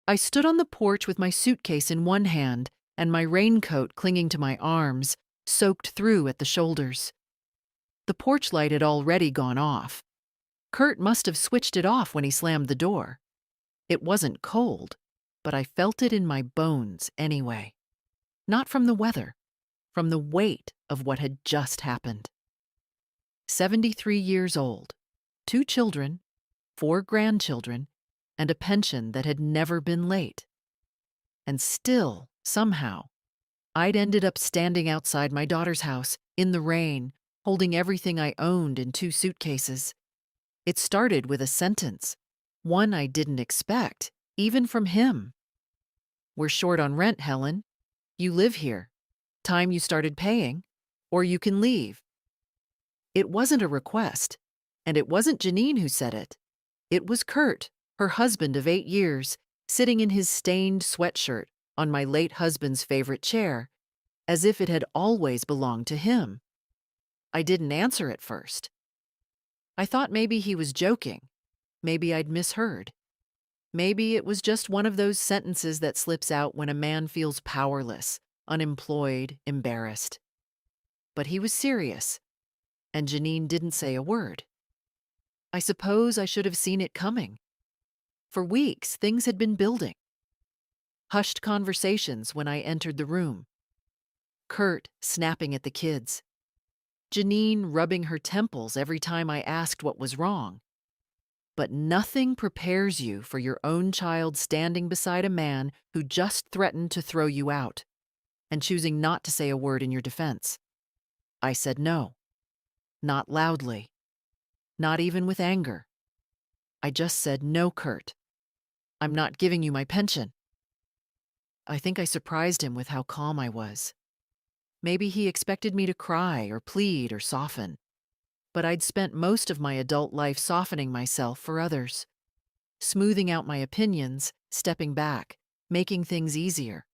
I stood on the porch with my suitcase in one hand and my raincoat clinging to my arms, soaked through at the shoulders. The porch light had already gone off. Kurt must have switched it off when he slammed the door. It wasn't cold, but I felt it in my bones anyway. Not from the weather, from the weight of what had just happened. 73 years old, 2 children, 4 grandchildren, and a pension that had never been late. And still, somehow, I'd ended up standing outside my daughter's house, in the rain, holding everything I owned in 2 suitcases. It started with a sentence, one I didn't expect, even from him. "We're short on rent, Helen. You live here. Time you started paying, or you can leave." It wasn't a request, and it wasn't Janine who said it. It was Kurt, her husband of 8 years, sitting in his stained sweatshirt on my late husband's favorite chair, as if it had always belonged to him. I didn't answer at first. I thought maybe he was joking. Maybe I'd misheard. Maybe it was just one of those sentences that slips out when a man feels powerless, unemployed, embarrassed. But he was serious, and Janine didn't say a word. I suppose I should have seen it coming. For weeks, things had been building. Hushed conversations when I entered the room. Kurt snapping at the kids. Janine rubbing her temples every time I asked what was wrong. But nothing prepares you for your own child standing beside a man who just threatened to throw you out, and choosing not to say a word in your defense. I said no. Not loudly. Not even with anger. I just said, "No, Kurt. I'm not giving you my pension." I think I surprised him with how calm I was. Maybe he expected me to cry or plead or soften. But I'd spent most of my adult life softening myself for others, smoothing out my opinions, stepping back, making things easier.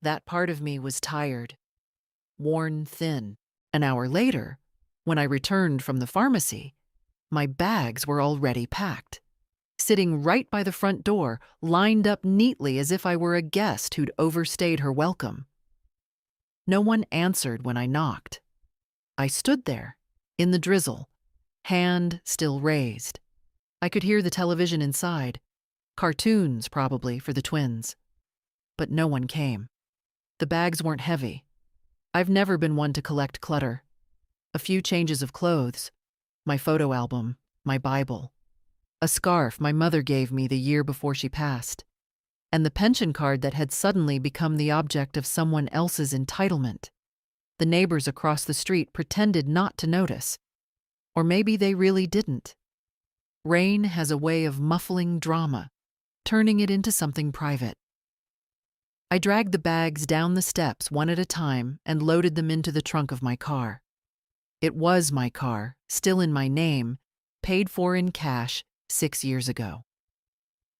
That part of me was tired, worn thin. An hour later, when I returned from the pharmacy, my bags were already packed, sitting right by the front door, lined up neatly as if I were a guest who'd overstayed her welcome. No one answered when I knocked. I stood there, in the drizzle, hand still raised. I could hear the television inside, cartoons probably for the twins. But no one came. The bags weren't heavy. I've never been one to collect clutter. A few changes of clothes, my photo album, my Bible, a scarf my mother gave me the year before she passed, and the pension card that had suddenly become the object of someone else's entitlement. The neighbors across the street pretended not to notice. Or maybe they really didn't. Rain has a way of muffling drama, turning it into something private. I dragged the bags down the steps one at a time and loaded them into the trunk of my car. It was my car, still in my name, paid for in cash 6 years ago.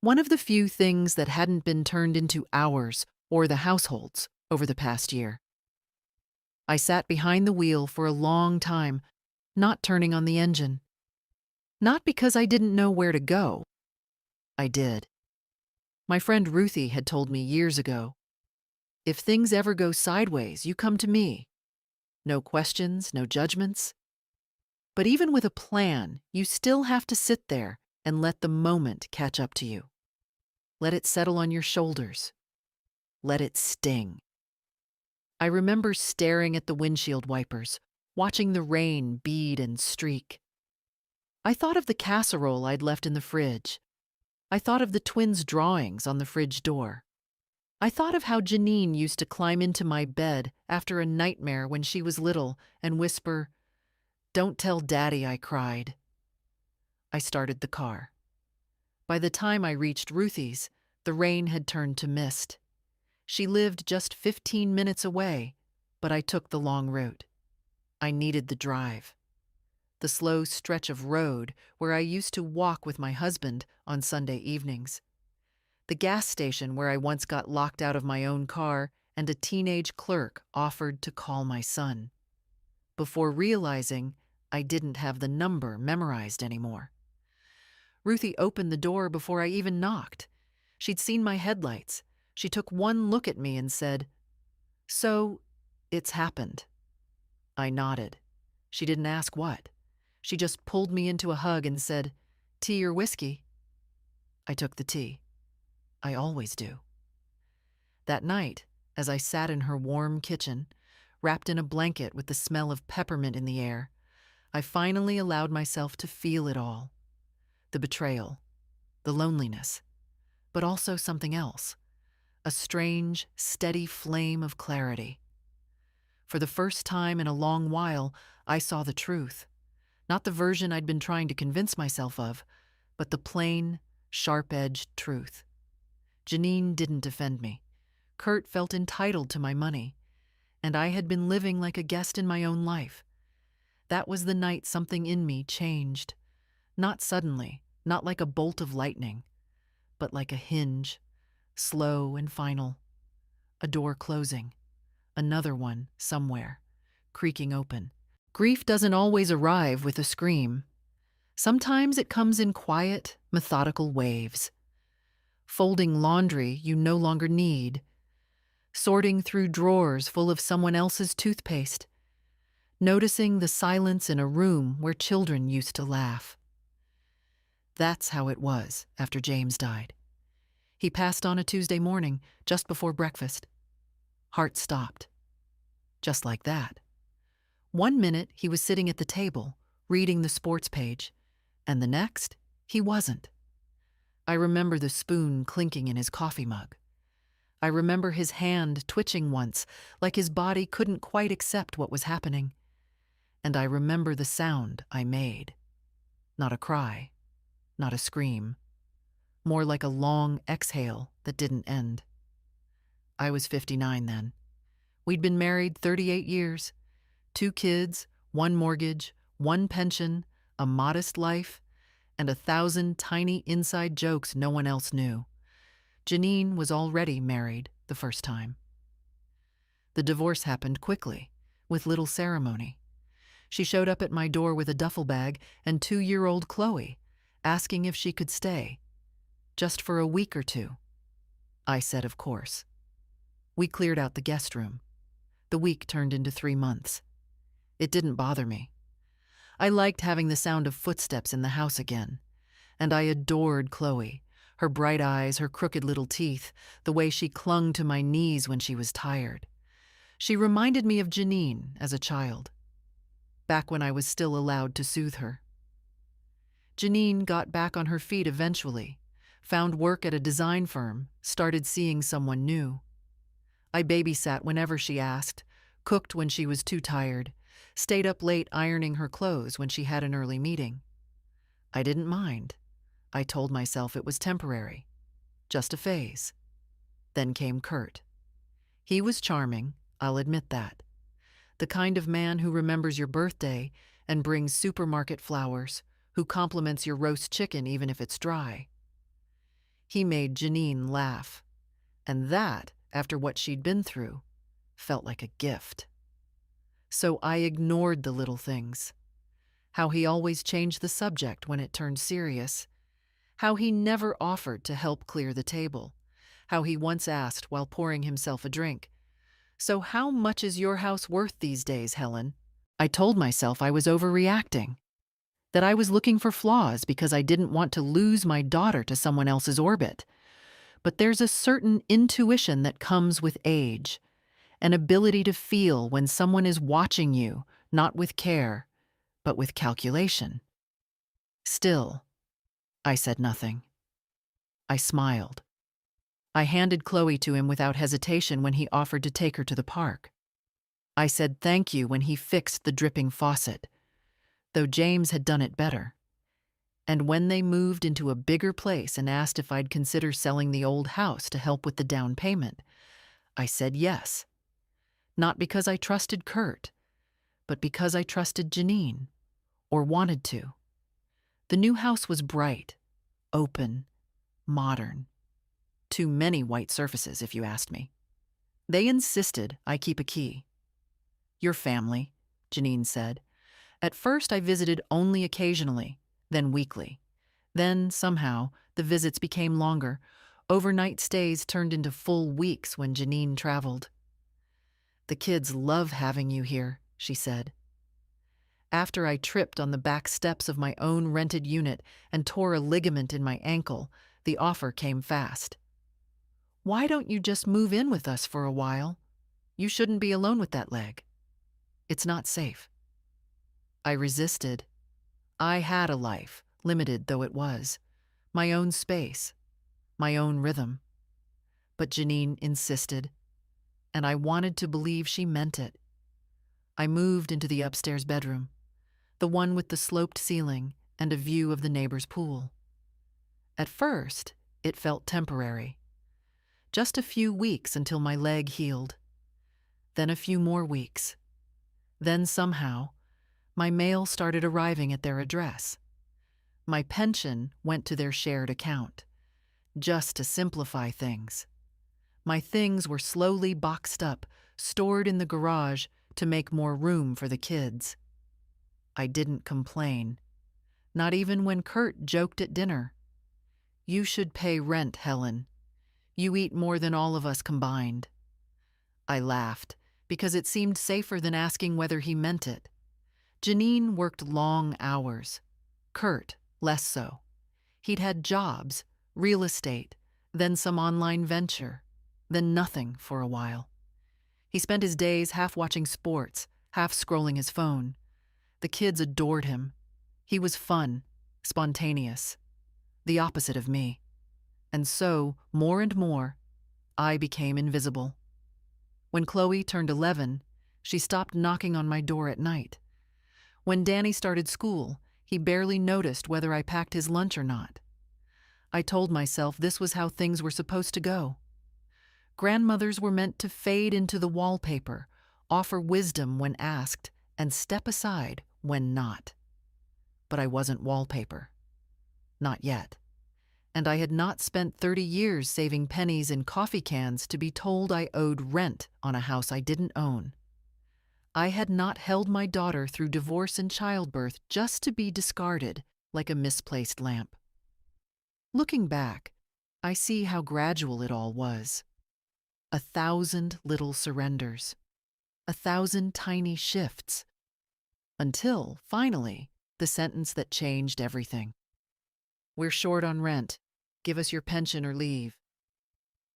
One of the few things that hadn't been turned into ours or the household's over the past year. I sat behind the wheel for a long time, not turning on the engine. Not because I didn't know where to go. I did. My friend Ruthie had told me years ago, "If things ever go sideways, you come to me. No questions, no judgments." But even with a plan, you still have to sit there and let the moment catch up to you. Let it settle on your shoulders. Let it sting. I remember staring at the windshield wipers, watching the rain bead and streak. I thought of the casserole I'd left in the fridge. I thought of the twins' drawings on the fridge door. I thought of how Janine used to climb into my bed after a nightmare when she was little and whisper, "Don't tell Daddy I cried." I started the car. By the time I reached Ruthie's, the rain had turned to mist. She lived just 15 minutes away, but I took the long route. I needed the drive. The slow stretch of road where I used to walk with my husband on Sunday evenings. The gas station where I once got locked out of my own car and a teenage clerk offered to call my son, before realizing I didn't have the number memorized anymore. Ruthie opened the door before I even knocked. She'd seen my headlights. She took one look at me and said, "So, it's happened." I nodded. She didn't ask what. She just pulled me into a hug and said, "Tea or whiskey?" I took the tea. I always do. That night, as I sat in her warm kitchen, wrapped in a blanket with the smell of peppermint in the air, I finally allowed myself to feel it all. The betrayal, the loneliness, but also something else. A strange, steady flame of clarity. For the first time in a long while, I saw the truth. Not the version I'd been trying to convince myself of, but the plain, sharp-edged truth. Janine didn't defend me. Kurt felt entitled to my money, and I had been living like a guest in my own life. That was the night something in me changed. Not suddenly, not like a bolt of lightning, but like a hinge, slow and final. A door closing. Another one, somewhere, creaking open. Grief doesn't always arrive with a scream. Sometimes it comes in quiet, methodical waves. Folding laundry you no longer need. Sorting through drawers full of someone else's toothpaste. Noticing the silence in a room where children used to laugh. That's how it was after James died. He passed on a Tuesday morning, just before breakfast. Heart stopped. Just like that. 1 minute, he was sitting at the table, reading the sports page, and the next, he wasn't. I remember the spoon clinking in his coffee mug. I remember his hand twitching once, like his body couldn't quite accept what was happening. And I remember the sound I made. Not a cry, not a scream. More like a long exhale that didn't end. I was 59 then. We'd been married 38 years. 2 kids, 1 mortgage, 1 pension, a modest life, and 1,000 tiny inside jokes no one else knew. Janine was already married the first time. The divorce happened quickly, with little ceremony. She showed up at my door with a duffel bag and 2-year-old Chloe, asking if she could stay, just for a week or 2. I said, of course. We cleared out the guest room. The week turned into 3 months. It didn't bother me. I liked having the sound of footsteps in the house again, and I adored Chloe, her bright eyes, her crooked little teeth, the way she clung to my knees when she was tired. She reminded me of Janine as a child, back when I was still allowed to soothe her. Janine got back on her feet eventually, found work at a design firm, started seeing someone new. I babysat whenever she asked, cooked when she was too tired, stayed up late ironing her clothes when she had an early meeting. I didn't mind. I told myself it was temporary, just a phase. Then came Kurt. He was charming, I'll admit that. The kind of man who remembers your birthday and brings supermarket flowers, who compliments your roast chicken even if it's dry. He made Janine laugh, and that, after what she'd been through, felt like a gift. So I ignored the little things. How he always changed the subject when it turned serious. How he never offered to help clear the table. How he once asked while pouring himself a drink, "So how much is your house worth these days, Helen?" I told myself I was overreacting, that I was looking for flaws because I didn't want to lose my daughter to someone else's orbit. But there's a certain intuition that comes with age, an ability to feel when someone is watching you, not with care, but with calculation. Still, I said nothing. I smiled. I handed Chloe to him without hesitation when he offered to take her to the park. I said thank you when he fixed the dripping faucet, though James had done it better. And when they moved into a bigger place and asked if I'd consider selling the old house to help with the down payment, I said yes. Not because I trusted Kurt, but because I trusted Janine, or wanted to. The new house was bright, open, modern. Too many white surfaces, if you asked me. They insisted I keep a key. "Your family," Janine said. At first I visited only occasionally, then weekly. Then, somehow, the visits became longer. Overnight stays turned into full weeks when Janine traveled. "The kids love having you here," she said. After I tripped on the back steps of my own rented unit and tore a ligament in my ankle, the offer came fast. "Why don't you just move in with us for a while? You shouldn't be alone with that leg. It's not safe." I resisted. I had a life, limited though it was, my own space, my own rhythm. But Janine insisted, and I wanted to believe she meant it. I moved into the upstairs bedroom, the one with the sloped ceiling and a view of the neighbor's pool. At first, it felt temporary. Just a few weeks until my leg healed. Then a few more weeks. Then somehow, my mail started arriving at their address. My pension went to their shared account, just to simplify things. My things were slowly boxed up, stored in the garage to make more room for the kids. I didn't complain, not even when Kurt joked at dinner. "You should pay rent, Helen. You eat more than all of us combined." I laughed, because it seemed safer than asking whether he meant it. Janine worked long hours. Kurt, less so. He'd had jobs, real estate, then some online venture, then nothing for a while. He spent his days half watching sports, half scrolling his phone. The kids adored him. He was fun, spontaneous, the opposite of me. And so, more and more, I became invisible. When Chloe turned 11, she stopped knocking on my door at night. When Danny started school, he barely noticed whether I packed his lunch or not. I told myself this was how things were supposed to go. Grandmothers were meant to fade into the wallpaper, offer wisdom when asked, and step aside when not. But I wasn't wallpaper. Not yet. And I had not spent 30 years saving pennies in coffee cans to be told I owed rent on a house I didn't own. I had not held my daughter through divorce and childbirth just to be discarded like a misplaced lamp. Looking back, I see how gradual it all was. 1,000 little surrenders, 1,000 tiny shifts, until, finally, the sentence that changed everything. "We're short on rent. Give us your pension or leave."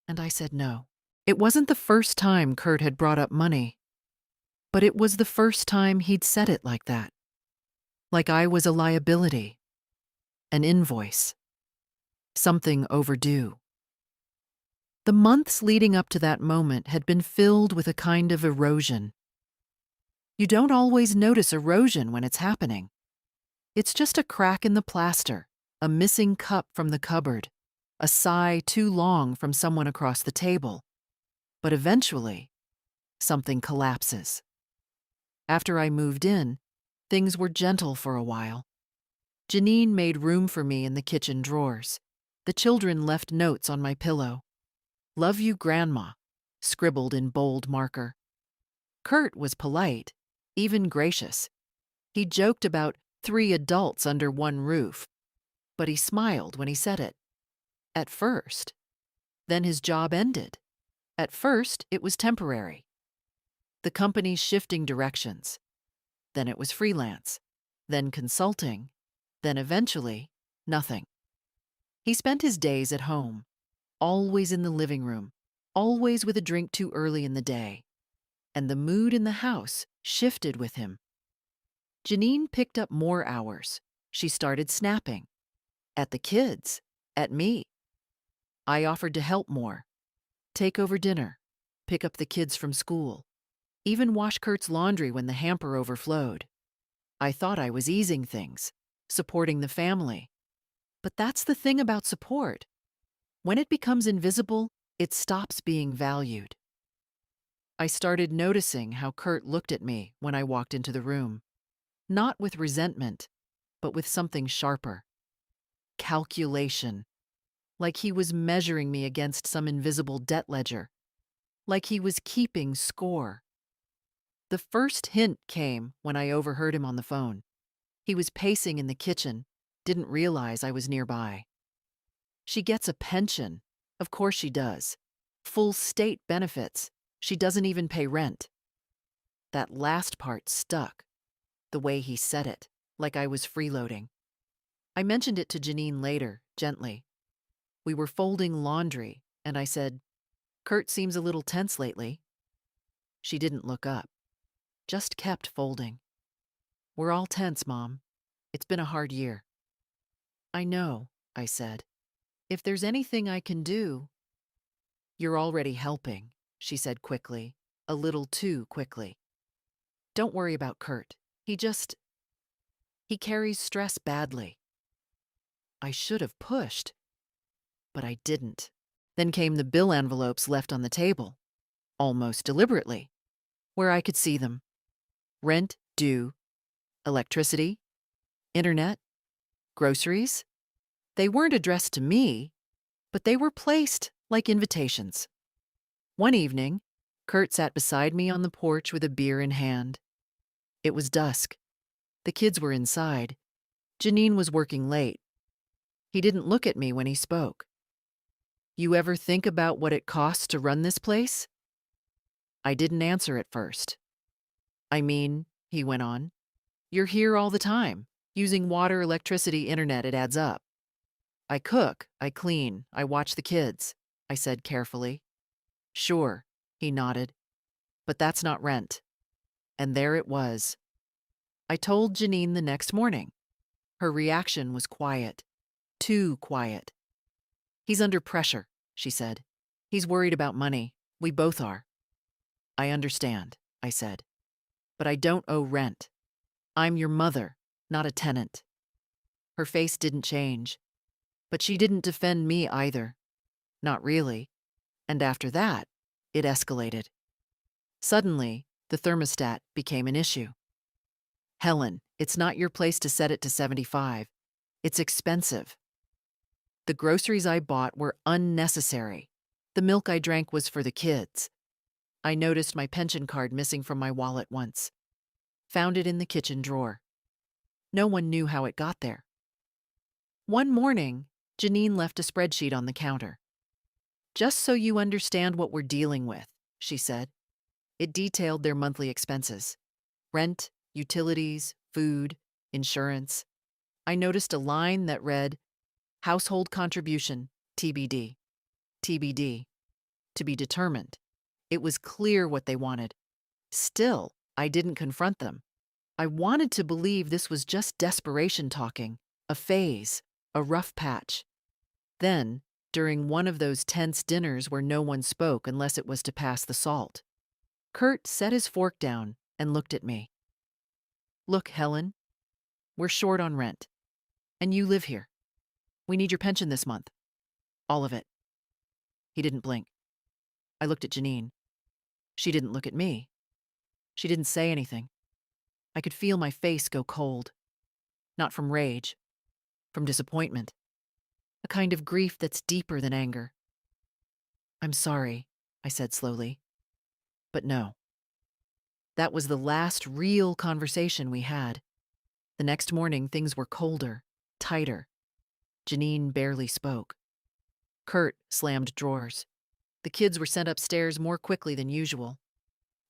And I said no. It wasn't the first time Kurt had brought up money, but it was the first time he'd said it like that. Like I was a liability, an invoice, something overdue. The months leading up to that moment had been filled with a kind of erosion. You don't always notice erosion when it's happening. It's just a crack in the plaster, a missing cup from the cupboard, a sigh too long from someone across the table. But eventually, something collapses. After I moved in, things were gentle for a while. Janine made room for me in the kitchen drawers. The children left notes on my pillow. "Love you, Grandma," scribbled in bold marker. Kurt was polite, even gracious. He joked about 3 adults under one roof, but he smiled when he said it. At first. Then his job ended. At first, it was temporary. The company's shifting directions. Then it was freelance. Then consulting. Then eventually, nothing. He spent his days at home, always in the living room, always with a drink too early in the day. And the mood in the house shifted with him. Janine picked up more hours. She started snapping. At the kids. At me. I offered to help more. Take over dinner. Pick up the kids from school. Even wash Kurt's laundry when the hamper overflowed. I thought I was easing things, supporting the family. But that's the thing about support. When it becomes invisible, it stops being valued. I started noticing how Kurt looked at me when I walked into the room. Not with resentment, but with something sharper. Calculation. Like he was measuring me against some invisible debt ledger. Like he was keeping score. The first hint came when I overheard him on the phone. He was pacing in the kitchen, didn't realize I was nearby. "She gets a pension," Of course she does. Full state benefits. She doesn't even pay rent. That last part stuck, the way he said it, like I was freeloading. I mentioned it to Janine later, gently. We were folding laundry, and I said, "Kurt seems a little tense lately." She didn't look up, just kept folding. "We're all tense, Mom. It's been a hard year." "I know," I said. "If there's anything I can do—" "You're already helping," she said quickly, a little too quickly. "Don't worry about Kurt. He carries stress badly." I should have pushed, but I didn't. Then came the bill envelopes left on the table, almost deliberately, where I could see them. Rent due, electricity, internet, groceries. They weren't addressed to me, but they were placed like invitations. One evening, Kurt sat beside me on the porch with a beer in hand. It was dusk. The kids were inside. Janine was working late. He didn't look at me when he spoke. "You ever think about what it costs to run this place?" I didn't answer at first. "I mean," he went on, "you're here all the time, using water, electricity, internet, it adds up." "I cook, I clean, I watch the kids," I said carefully. "Sure," he nodded, "but that's not rent." And there it was. I told Janine the next morning. Her reaction was quiet. Too quiet. "He's under pressure," she said. "He's worried about money. We both are." "I understand," I said. "But I don't owe rent. I'm your mother, not a tenant." Her face didn't change. But she didn't defend me either. Not really. And after that, it escalated. Suddenly, the thermostat became an issue. "Helen, it's not your place to set it to 75. It's expensive." The groceries I bought were unnecessary. The milk I drank was for the kids. I noticed my pension card missing from my wallet once. Found it in the kitchen drawer. No one knew how it got there. One morning, Janine left a spreadsheet on the counter. "Just so you understand what we're dealing with," she said. It detailed their monthly expenses. Rent, utilities, food, insurance. I noticed a line that read, "Household contribution, TBD." TBD. To be determined. It was clear what they wanted. Still, I didn't confront them. I wanted to believe this was just desperation talking, a phase, a rough patch. Then, during one of those tense dinners where no one spoke unless it was to pass the salt, Kurt set his fork down and looked at me. "Look, Helen, we're short on rent, and you live here. We need your pension this month. All of it." He didn't blink. I looked at Janine. She didn't look at me. She didn't say anything. I could feel my face go cold. Not from rage, from disappointment. A kind of grief that's deeper than anger. "I'm sorry," I said slowly. "But no." That was the last real conversation we had. The next morning, things were colder, tighter. Janine barely spoke. Kurt slammed drawers. The kids were sent upstairs more quickly than usual.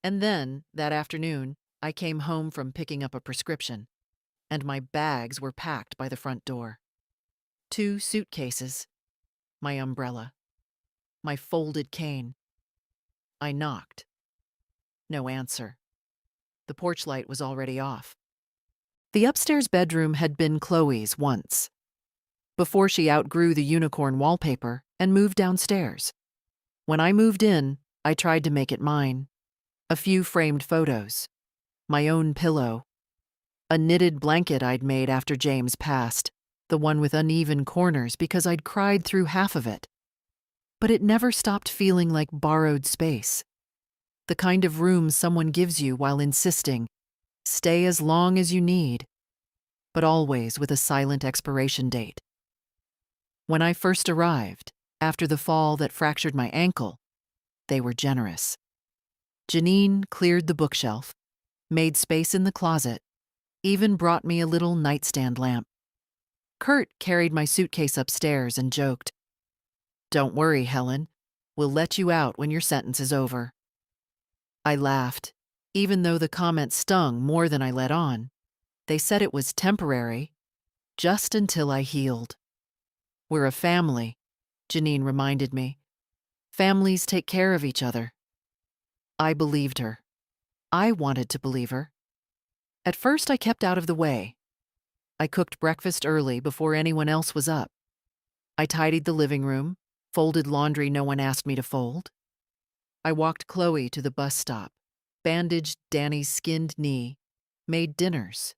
And then, that afternoon, I came home from picking up a prescription, and my bags were packed by the front door. 2 suitcases, my umbrella, my folded cane. I knocked. No answer. The porch light was already off. The upstairs bedroom had been Chloe's once, before she outgrew the unicorn wallpaper and moved downstairs. When I moved in, I tried to make it mine. A few framed photos, my own pillow, a knitted blanket I'd made after James passed, the one with uneven corners because I'd cried through half of it. But it never stopped feeling like borrowed space. The kind of room someone gives you while insisting, stay as long as you need, but always with a silent expiration date. When I first arrived, after the fall that fractured my ankle, they were generous. Janine cleared the bookshelf, made space in the closet, even brought me a little nightstand lamp. Kurt carried my suitcase upstairs and joked, "Don't worry, Helen. We'll let you out when your sentence is over." I laughed, even though the comment stung more than I let on. They said it was temporary, just until I healed. "We're a family," Janine reminded me. "Families take care of each other." I believed her. I wanted to believe her. At first, I kept out of the way. I cooked breakfast early before anyone else was up. I tidied the living room, folded laundry no one asked me to fold. I walked Chloe to the bus stop, bandaged Danny's skinned knee, made dinners.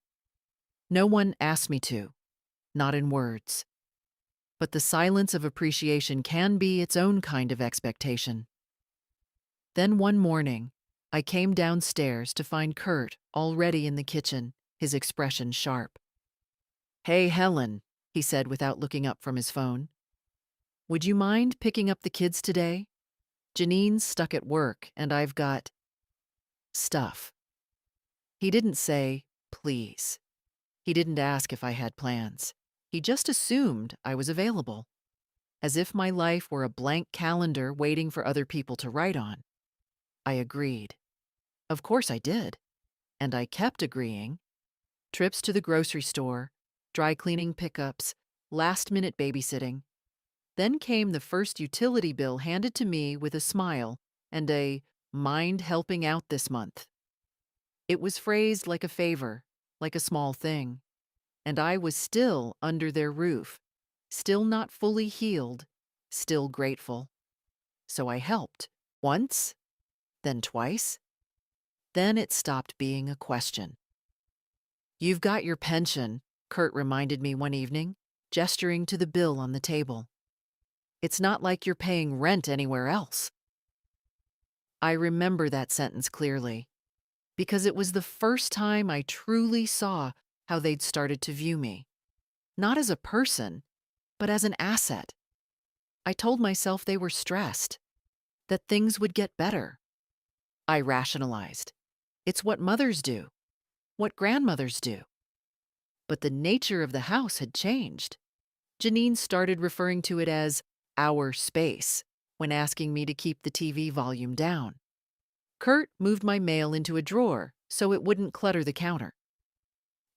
No one asked me to, not in words. But the silence of appreciation can be its own kind of expectation. Then one morning, I came downstairs to find Kurt already in the kitchen, his expression sharp. "Hey, Helen," he said without looking up from his phone. "Would you mind picking up the kids today? Janine's stuck at work, and I've got stuff." He didn't say, "Please." He didn't ask if I had plans. He just assumed I was available, as if my life were a blank calendar waiting for other people to write on. I agreed. Of course I did. And I kept agreeing. Trips to the grocery store, dry cleaning pickups, last-minute babysitting. Then came the first utility bill handed to me with a smile and a "mind helping out this month." It was phrased like a favor, like a small thing. And I was still under their roof, still not fully healed, still grateful. So I helped, once, then twice. Then it stopped being a question. "You've got your pension," Kurt reminded me one evening, gesturing to the bill on the table. "It's not like you're paying rent anywhere else." I remember that sentence clearly, because it was the first time I truly saw how they'd started to view me. Not as a person, but as an asset. I told myself they were stressed, that things would get better. I rationalized. It's what mothers do, what grandmothers do. But the nature of the house had changed. Janine started referring to it as our space when asking me to keep the TV volume down. Kurt moved my mail into a drawer so it wouldn't clutter the counter.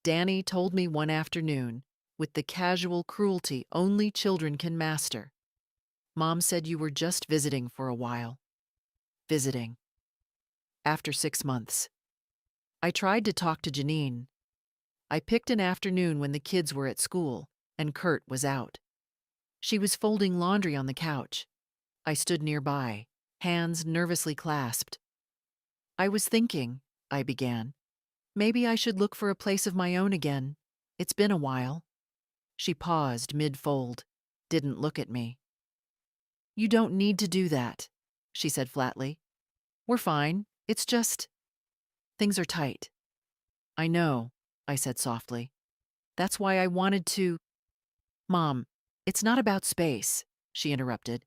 Danny told me one afternoon, with the casual cruelty only children can master, "Mom said you were just visiting for a while." Visiting. After 6 months. I tried to talk to Janine. I picked an afternoon when the kids were at school and Kurt was out. She was folding laundry on the couch. I stood nearby, hands nervously clasped. "I was thinking," I began, "maybe I should look for a place of my own again. It's been a while." She paused mid-fold, didn't look at me. "You don't need to do that," she said flatly. "We're fine. It's just, things are tight." "I know," I said softly. "That's why I wanted to—" "Mom, it's not about space," she interrupted.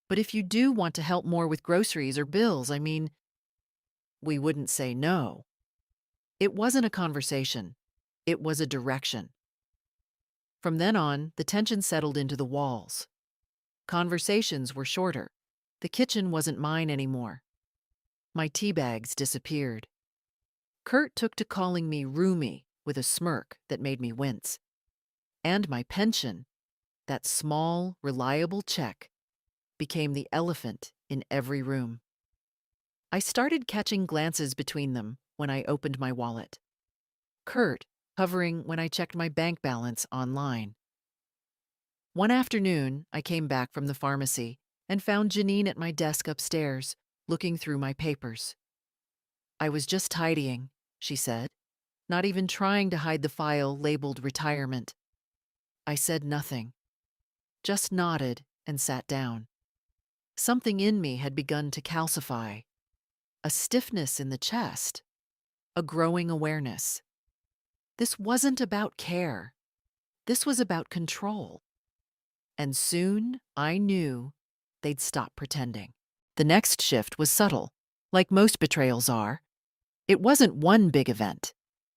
"But if you do want to help more with groceries or bills, I mean—" We wouldn't say no. It wasn't a conversation. It was a direction. From then on, the tension settled into the walls. Conversations were shorter. The kitchen wasn't mine anymore. My tea bags disappeared. Kurt took to calling me roomy with a smirk that made me wince. And my pension, that small, reliable check, became the elephant in every room. I started catching glances between them when I opened my wallet. Kurt hovering when I checked my bank balance online. One afternoon, I came back from the pharmacy and found Janine at my desk upstairs, looking through my papers. "I was just tidying," she said, not even trying to hide the file labeled retirement. I said nothing, just nodded and sat down. Something in me had begun to calcify. A stiffness in the chest, a growing awareness. This wasn't about care. This was about control. And soon, I knew, they'd stop pretending. The next shift was subtle, like most betrayals are. It wasn't one big event.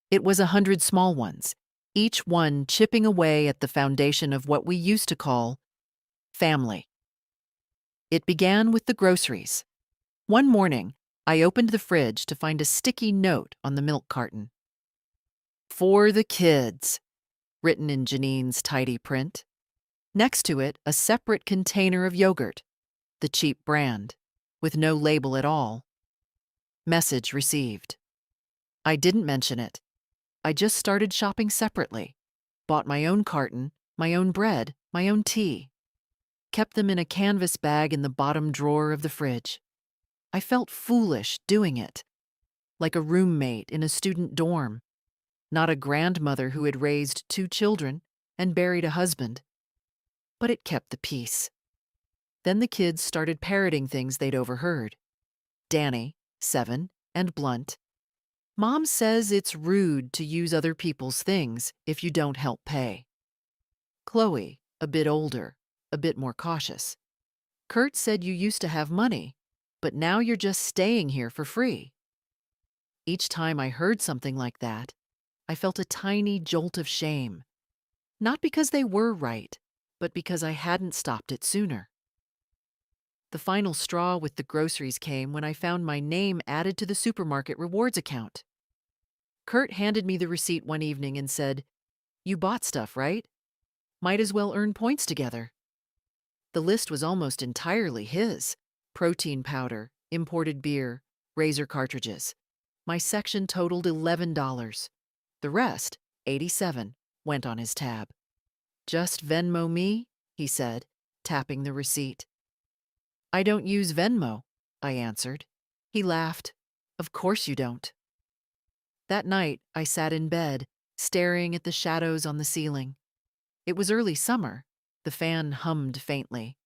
It was 100 small ones, each one chipping away at the foundation of what we used to call family. It began with the groceries. One morning, I opened the fridge to find a sticky note on the milk carton. "For the kids," written in Janine's tidy print. Next to it, a separate container of yogurt, the cheap brand, with no label at all. Message received. I didn't mention it. I just started shopping separately. Bought my own carton, my own bread, my own tea. Kept them in a canvas bag in the bottom drawer of the fridge. I felt foolish doing it, like a roommate in a student dorm, not a grandmother who had raised 2 children and buried a husband. But it kept the peace. Then the kids started parroting things they'd overheard. Danny, 7, and blunt. "Mom says it's rude to use other people's things if you don't help pay." Chloe, a bit older, a bit more cautious. "Kurt said you used to have money, but now you're just staying here for free." Each time I heard something like that, I felt a tiny jolt of shame. Not because they were right, but because I hadn't stopped it sooner. The final straw with the groceries came when I found my name added to the supermarket rewards account. Kurt handed me the receipt one evening and said, "You bought stuff, right? Might as well earn points together." The list was almost entirely his: protein powder, imported beer, razor cartridges. My section totaled $11. The rest, $87, went on his tab. "Just Venmo me?" he said, tapping the receipt. "I don't use Venmo," I answered. He laughed. "Of course you don't." That night, I sat in bed, staring at the shadows on the ceiling. It was early summer. The fan hummed faintly.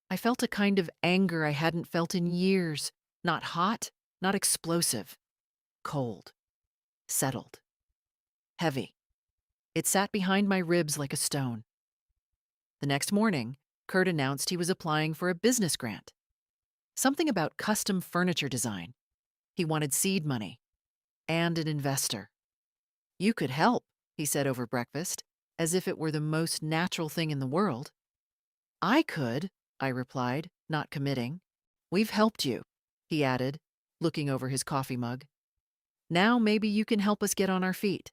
I felt a kind of anger I hadn't felt in years. Not hot, not explosive. Cold. Settled. Heavy. It sat behind my ribs like a stone. The next morning, Kurt announced he was applying for a business grant. Something about custom furniture design. He wanted seed money. And an investor. "You could help," he said over breakfast, as if it were the most natural thing in the world. "I could," I replied, not committing. "We've helped you," he added, looking over his coffee mug. "Now maybe you can help us get on our feet."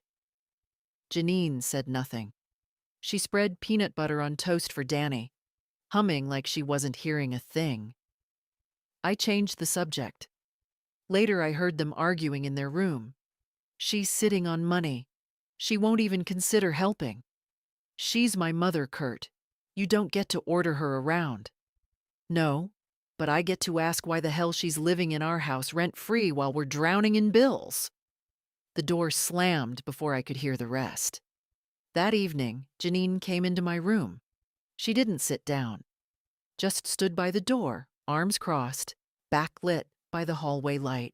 Janine said nothing. She spread peanut butter on toast for Danny, humming like she wasn't hearing a thing. I changed the subject. Later I heard them arguing in their room. "She's sitting on money. She won't even consider helping. She's my mother, Kurt. You don't get to order her around." "No, but I get to ask why the hell she's living in our house rent-free while we're drowning in bills." The door slammed before I could hear the rest. That evening, Janine came into my room. She didn't sit down. Just stood by the door, arms crossed, backlit by the hallway light.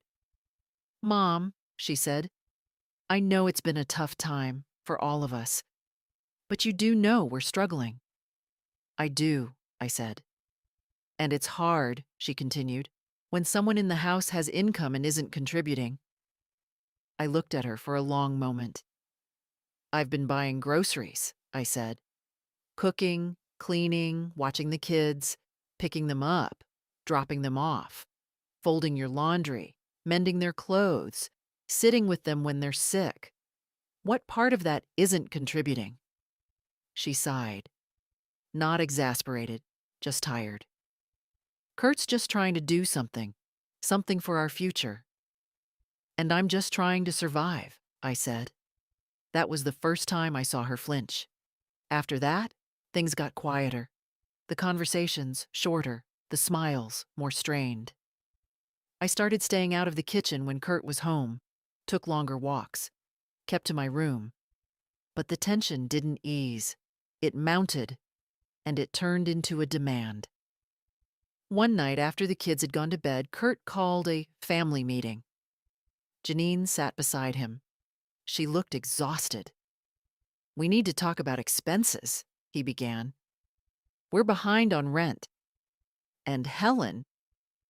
"Mom," she said, "I know it's been a tough time for all of us, but you do know we're struggling." "I do," I said. "And it's hard," she continued, "when someone in the house has income and isn't contributing." I looked at her for a long moment. "I've been buying groceries," I said. "Cooking, cleaning, watching the kids, picking them up, dropping them off, folding your laundry, mending their clothes, sitting with them when they're sick. What part of that isn't contributing?" She sighed. Not exasperated, just tired. "Kurt's just trying to do something for our future." "And I'm just trying to survive," I said. That was the first time I saw her flinch. After that, things got quieter. The conversations shorter, the smiles more strained. I started staying out of the kitchen when Kurt was home, took longer walks, kept to my room. But the tension didn't ease. It mounted, and it turned into a demand. One night after the kids had gone to bed, Kurt called a family meeting. Janine sat beside him. She looked exhausted. "We need to talk about expenses," he began. "We're behind on rent. And Helen,"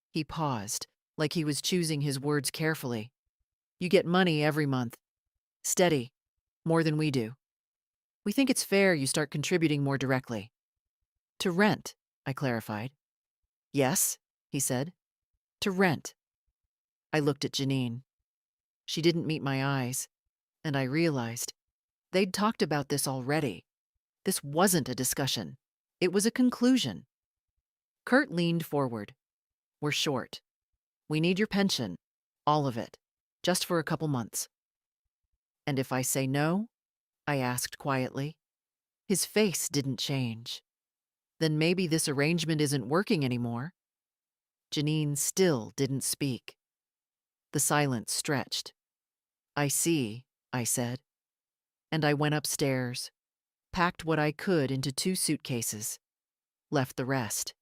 he paused, like he was choosing his words carefully. "You get money every month. Steady. More than we do. We think it's fair you start contributing more directly." "To rent," I clarified. Yes, he said. To rent. I looked at Janine. She didn't meet my eyes, and I realized they'd talked about this already. This wasn't a discussion. It was a conclusion. Kurt leaned forward. We're short. We need your pension. All of it. Just for a couple months. And if I say no? I asked quietly. His face didn't change. Then maybe this arrangement isn't working anymore. Janine still didn't speak. The silence stretched. I see, I said. And I went upstairs, packed what I could into 2 suitcases, left the rest.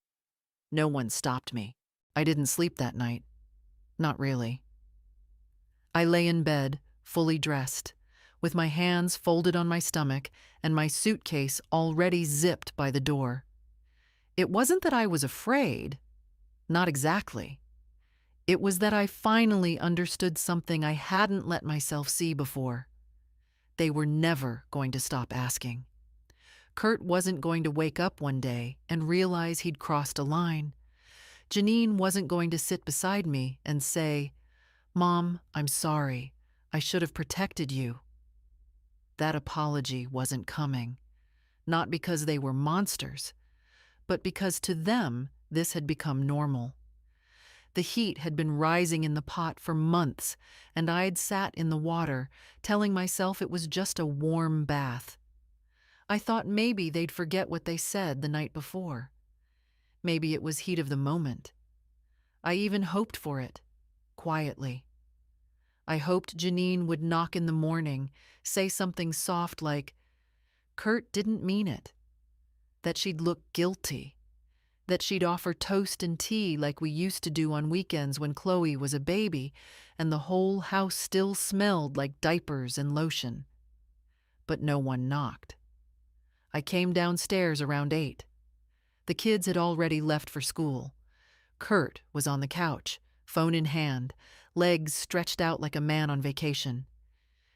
No one stopped me. I didn't sleep that night. Not really. I lay in bed, fully dressed, with my hands folded on my stomach and my suitcase already zipped by the door. It wasn't that I was afraid. Not exactly. It was that I finally understood something I hadn't let myself see before. They were never going to stop asking. Kurt wasn't going to wake up one day and realize he'd crossed a line. Janine wasn't going to sit beside me and say, "Mom, I'm sorry. I should have protected you." That apology wasn't coming. Not because they were monsters, but because to them this had become normal. The heat had been rising in the pot for months, and I'd sat in the water, telling myself it was just a warm bath. I thought maybe they'd forget what they said the night before. Maybe it was heat of the moment. I even hoped for it, quietly. I hoped Janine would knock in the morning, say something soft like, Kurt didn't mean it, that she'd look guilty, that she'd offer toast and tea like we used to do on weekends when Chloe was a baby and the whole house still smelled like diapers and lotion. But no one knocked. I came downstairs around 8. The kids had already left for school. Kurt was on the couch, phone in hand, legs stretched out like a man on vacation.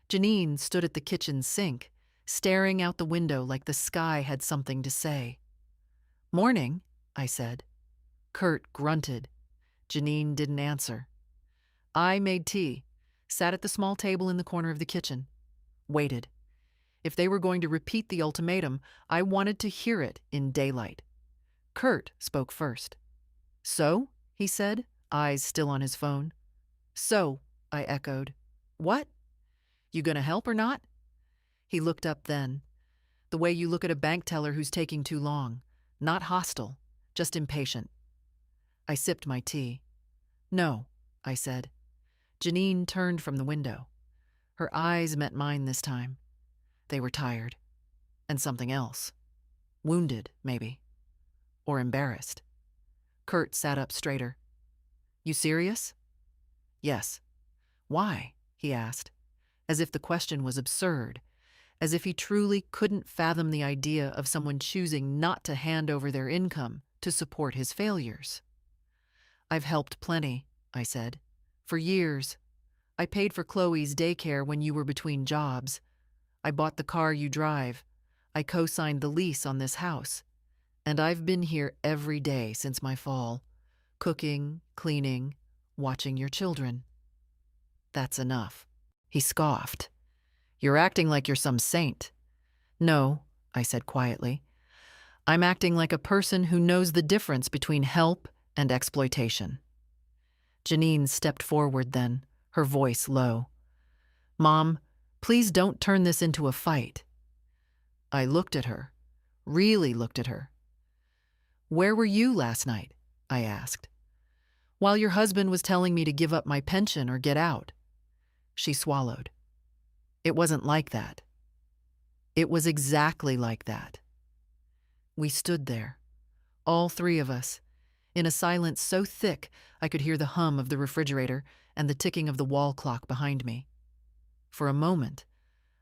Janine stood at the kitchen sink, staring out the window like the sky had something to say. "Morning," I said. Kurt grunted. Janine didn't answer. I made tea, sat at the small table in the corner of the kitchen, waited. If they were going to repeat the ultimatum, I wanted to hear it in daylight. Kurt spoke first. "So?" he said, eyes still on his phone. "So," I echoed. "What? You gonna help or not?" He looked up then, the way you look at a bank teller who's taking too long, not hostile, just impatient. I sipped my tea. "No," I said. Janine turned from the window. Her eyes met mine this time. They were tired. And something else. Wounded, maybe. Or embarrassed. Kurt sat up straighter. "You serious?" "Yes." "Why?" he asked, as if the question was absurd, as if he truly couldn't fathom the idea of someone choosing not to hand over their income to support his failures. "I've helped plenty," I said. "For years. I paid for Chloe's daycare when you were between jobs. I bought the car you drive. I co-signed the lease on this house. And I've been here every day since my fall, cooking, cleaning, watching your children." "That's enough." He scoffed. "You're acting like you're some saint." "No," I said quietly. "I'm acting like a person who knows the difference between help and exploitation." Janine stepped forward then, her voice low. "Mom, please don't turn this into a fight." I looked at her, really looked at her. "Where were you last night?" I asked. "While your husband was telling me to give up my pension or get out." She swallowed. "It wasn't like that." "It was exactly like that." We stood there, all 3 of us, in a silence so thick I could hear the hum of the refrigerator and the ticking of the wall clock behind me. For a moment,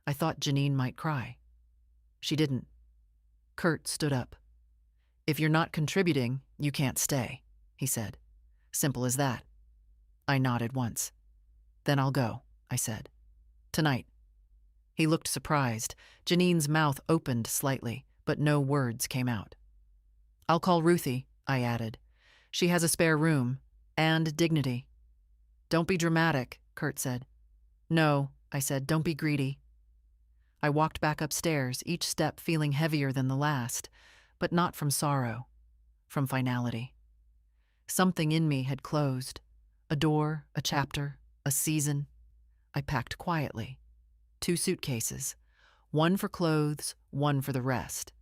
I thought Janine might cry. She didn't. Kurt stood up. "If you're not contributing, you can't stay," he said. "Simple as that." I nodded once. "Then I'll go," I said. "Tonight." He looked surprised. Janine's mouth opened slightly, but no words came out. "I'll call Ruthie," I added. She has a spare room. And dignity. Don't be dramatic, Kurt said. No, I said, don't be greedy. I walked back upstairs, each step feeling heavier than the last, but not from sorrow, from finality. Something in me had closed. A door, a chapter, a season. I packed quietly. 2 suitcases. One for clothes, one for the rest.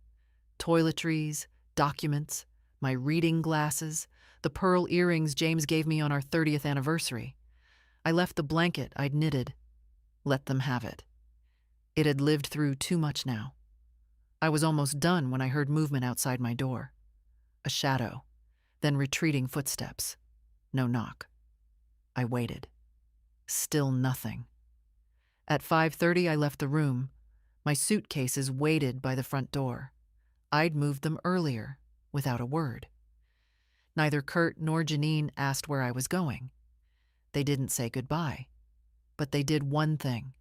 Toiletries, documents, my reading glasses, the pearl earrings James gave me on our 30th anniversary. I left the blanket I'd knitted. Let them have it. It had lived through too much now. I was almost done when I heard movement outside my door. A shadow, then retreating footsteps. No knock. I waited. Still nothing. At 5:30, I left the room. My suitcases waited by the front door. I'd moved them earlier, without a word. Neither Kurt nor Janine asked where I was going. They didn't say goodbye. But they did one thing.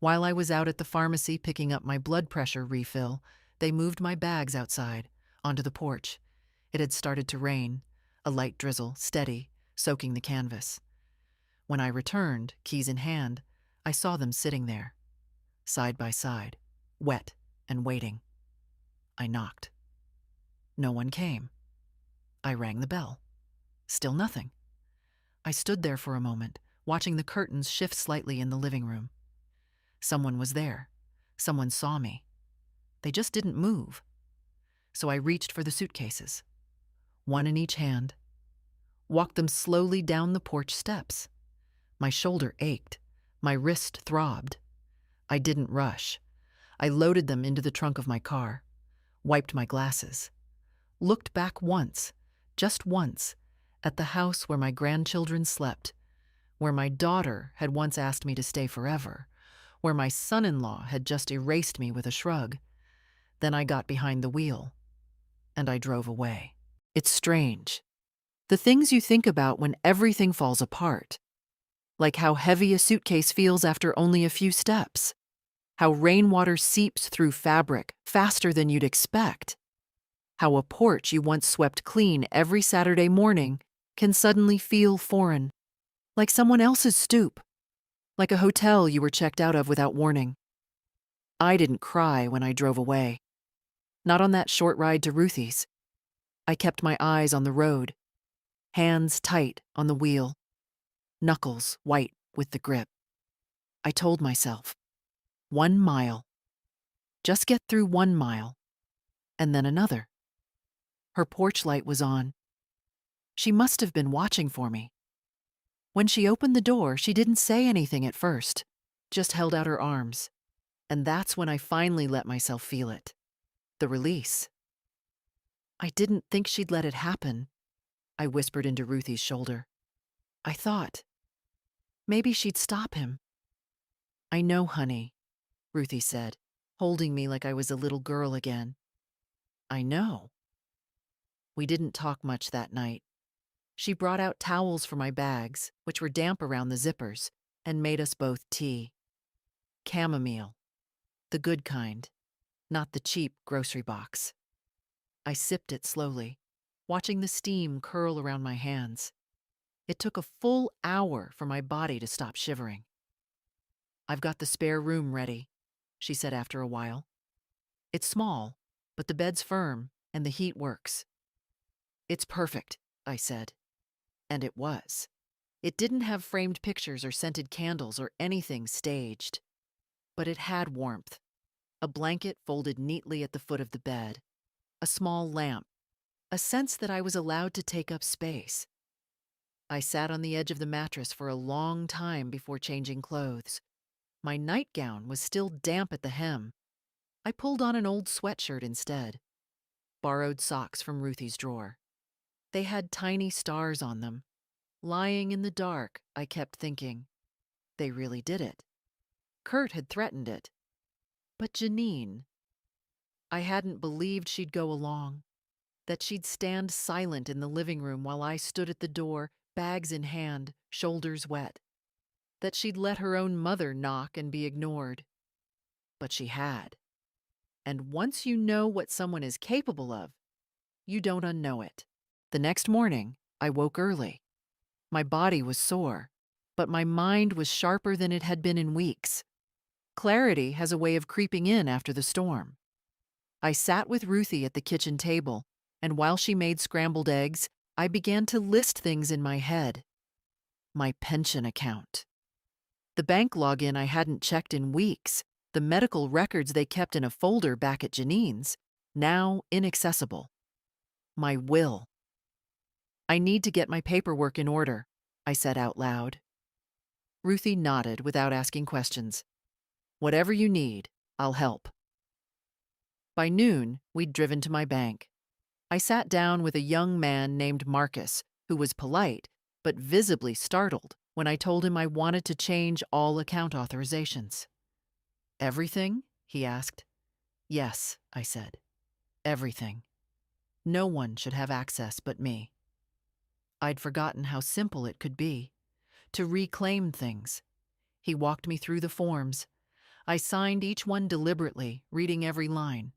While I was out at the pharmacy picking up my blood pressure refill, they moved my bags outside, onto the porch. It had started to rain, a light drizzle, steady, soaking the canvas. When I returned, keys in hand, I saw them sitting there, side by side, wet and waiting. I knocked. No one came. I rang the bell. Still nothing. I stood there for a moment, watching the curtains shift slightly in the living room. Someone was there. Someone saw me. They just didn't move. So I reached for the suitcases, one in each hand, walked them slowly down the porch steps. My shoulder ached. My wrist throbbed. I didn't rush. I loaded them into the trunk of my car, wiped my glasses, looked back once, just once, at the house where my grandchildren slept, where my daughter had once asked me to stay forever, where my son-in-law had just erased me with a shrug. Then I got behind the wheel, and I drove away. It's strange. The things you think about when everything falls apart. Like how heavy a suitcase feels after only a few steps. How rainwater seeps through fabric faster than you'd expect. How a porch you once swept clean every Saturday morning can suddenly feel foreign. Like someone else's stoop. Like a hotel you were checked out of without warning. I didn't cry when I drove away. Not on that short ride to Ruthie's. I kept my eyes on the road, hands tight on the wheel, knuckles white with the grip. I told myself, 1 mile. Just get through 1 mile, and then another. Her porch light was on. She must have been watching for me. When she opened the door, she didn't say anything at first, just held out her arms. And that's when I finally let myself feel it. The release. I didn't think she'd let it happen, I whispered into Ruthie's shoulder. I thought, maybe she'd stop him. I know, honey, Ruthie said, holding me like I was a little girl again. I know. We didn't talk much that night. She brought out towels for my bags, which were damp around the zippers, and made us both tea. Chamomile. The good kind, not the cheap grocery box. I sipped it slowly, watching the steam curl around my hands. It took a full hour for my body to stop shivering. I've got the spare room ready, she said after a while. It's small, but the bed's firm and the heat works. It's perfect, I said. And it was. It didn't have framed pictures or scented candles or anything staged. But it had warmth. A blanket folded neatly at the foot of the bed. A small lamp. A sense that I was allowed to take up space. I sat on the edge of the mattress for a long time before changing clothes. My nightgown was still damp at the hem. I pulled on an old sweatshirt instead. Borrowed socks from Ruthie's drawer. They had tiny stars on them. Lying in the dark, I kept thinking, they really did it. Kurt had threatened it. But Janine, I hadn't believed she'd go along, that she'd stand silent in the living room while I stood at the door, bags in hand, shoulders wet, that she'd let her own mother knock and be ignored. But she had. And once you know what someone is capable of, you don't unknow it. The next morning, I woke early. My body was sore, but my mind was sharper than it had been in weeks. Clarity has a way of creeping in after the storm. I sat with Ruthie at the kitchen table, and while she made scrambled eggs, I began to list things in my head. My pension account. The bank login I hadn't checked in weeks, the medical records they kept in a folder back at Janine's, now inaccessible. My will. I need to get my paperwork in order, I said out loud. Ruthie nodded without asking questions. Whatever you need, I'll help. By noon, we'd driven to my bank. I sat down with a young man named Marcus, who was polite, but visibly startled when I told him I wanted to change all account authorizations. Everything? He asked. Yes, I said. Everything. No one should have access but me. I'd forgotten how simple it could be. To reclaim things. He walked me through the forms. I signed each one deliberately, reading every line.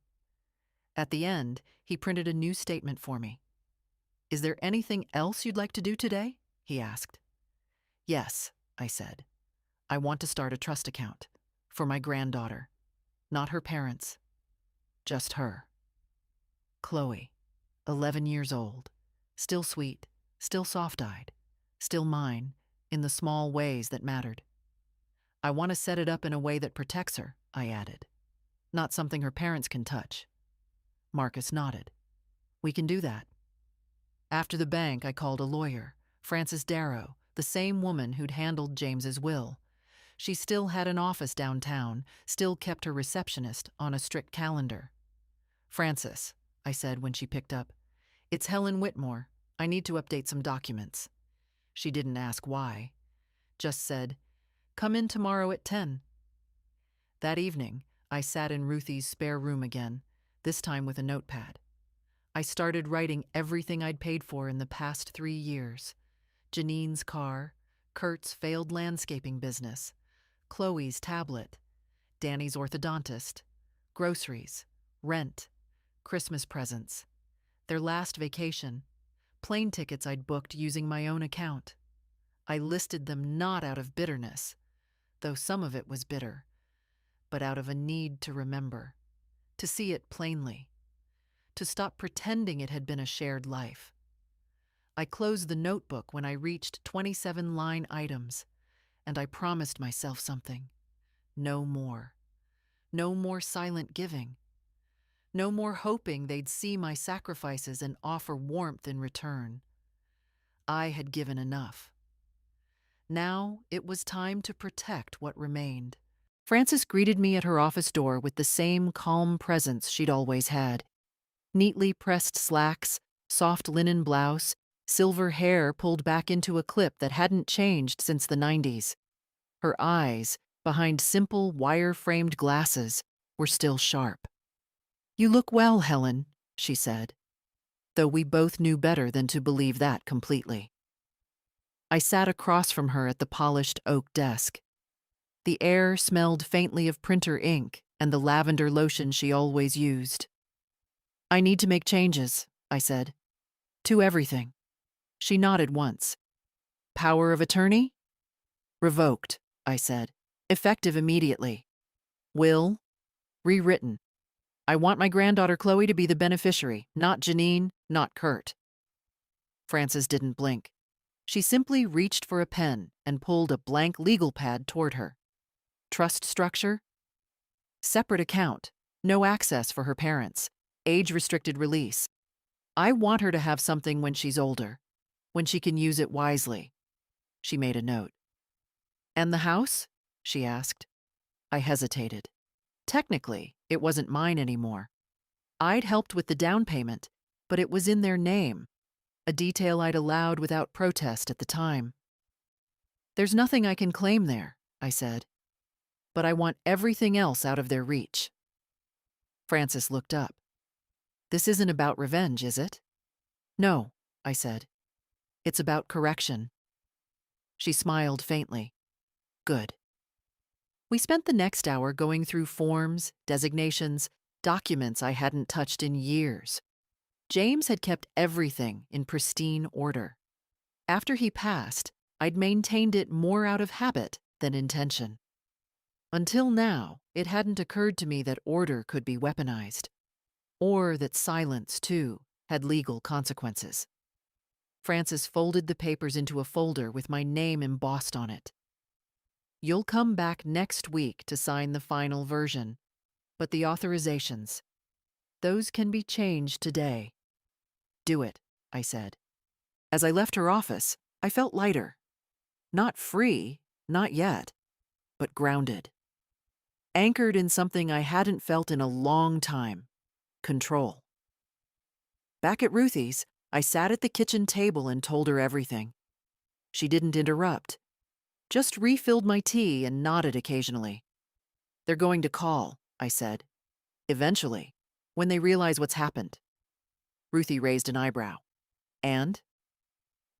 At the end, he printed a new statement for me. Is there anything else you'd like to do today? He asked. Yes, I said. I want to start a trust account. For my granddaughter. Not her parents. Just her. Chloe, 11 years old. Still sweet, still soft-eyed. Still mine, in the small ways that mattered. I want to set it up in a way that protects her, I added. Not something her parents can touch. Marcus nodded. We can do that. After the bank, I called a lawyer, Frances Darrow, the same woman who'd handled James's will. She still had an office downtown, still kept her receptionist on a strict calendar. Frances, I said when she picked up, it's Helen Whitmore. I need to update some documents. She didn't ask why, just said, come in tomorrow at 10. That evening, I sat in Ruthie's spare room again, this time with a notepad. I started writing everything I'd paid for in the past 3 years. Janine's car, Kurt's failed landscaping business, Chloe's tablet, Danny's orthodontist, groceries, rent, Christmas presents, their last vacation, plane tickets I'd booked using my own account. I listed them not out of bitterness, though some of it was bitter, but out of a need to remember, to see it plainly, to stop pretending it had been a shared life. I closed the notebook when I reached 27 line items, and I promised myself something. No more. No more silent giving. No more hoping they'd see my sacrifices and offer warmth in return. I had given enough. Now it was time to protect what remained. Frances greeted me at her office door with the same calm presence she'd always had. Neatly pressed slacks, soft linen blouse, silver hair pulled back into a clip that hadn't changed since the 90s. Her eyes, behind simple wire-framed glasses, were still sharp. You look well, Helen, she said, though we both knew better than to believe that completely. I sat across from her at the polished oak desk. The air smelled faintly of printer ink and the lavender lotion she always used. I need to make changes, I said. To everything. She nodded once. Power of attorney? Revoked, I said. Effective immediately. Will? Rewritten. I want my granddaughter Chloe to be the beneficiary, not Janine, not Kurt. Frances didn't blink. She simply reached for a pen and pulled a blank legal pad toward her. Trust structure? Separate account. No access for her parents. Age-restricted release. I want her to have something when she's older, when she can use it wisely. She made a note. And the house? She asked. I hesitated. Technically, it wasn't mine anymore. I'd helped with the down payment, but it was in their name, a detail I'd allowed without protest at the time. There's nothing I can claim there, I said, but I want everything else out of their reach. Frances looked up. This isn't about revenge, is it? No, I said. It's about correction. She smiled faintly. Good. We spent the next hour going through forms, designations, documents I hadn't touched in years. James had kept everything in pristine order. After he passed, I'd maintained it more out of habit than intention. Until now, it hadn't occurred to me that order could be weaponized, or that silence, too, had legal consequences. Frances folded the papers into a folder with my name embossed on it. "You'll come back next week to sign the final version, but the authorizations, those can be changed today." "Do it," I said. As I left her office, I felt lighter. Not free, not yet, but grounded. Anchored in something I hadn't felt in a long time: control. Back at Ruthie's, I sat at the kitchen table and told her everything. She didn't interrupt, just refilled my tea and nodded occasionally. "They're going to call," I said. "Eventually, when they realize what's happened." Ruthie raised an eyebrow. And?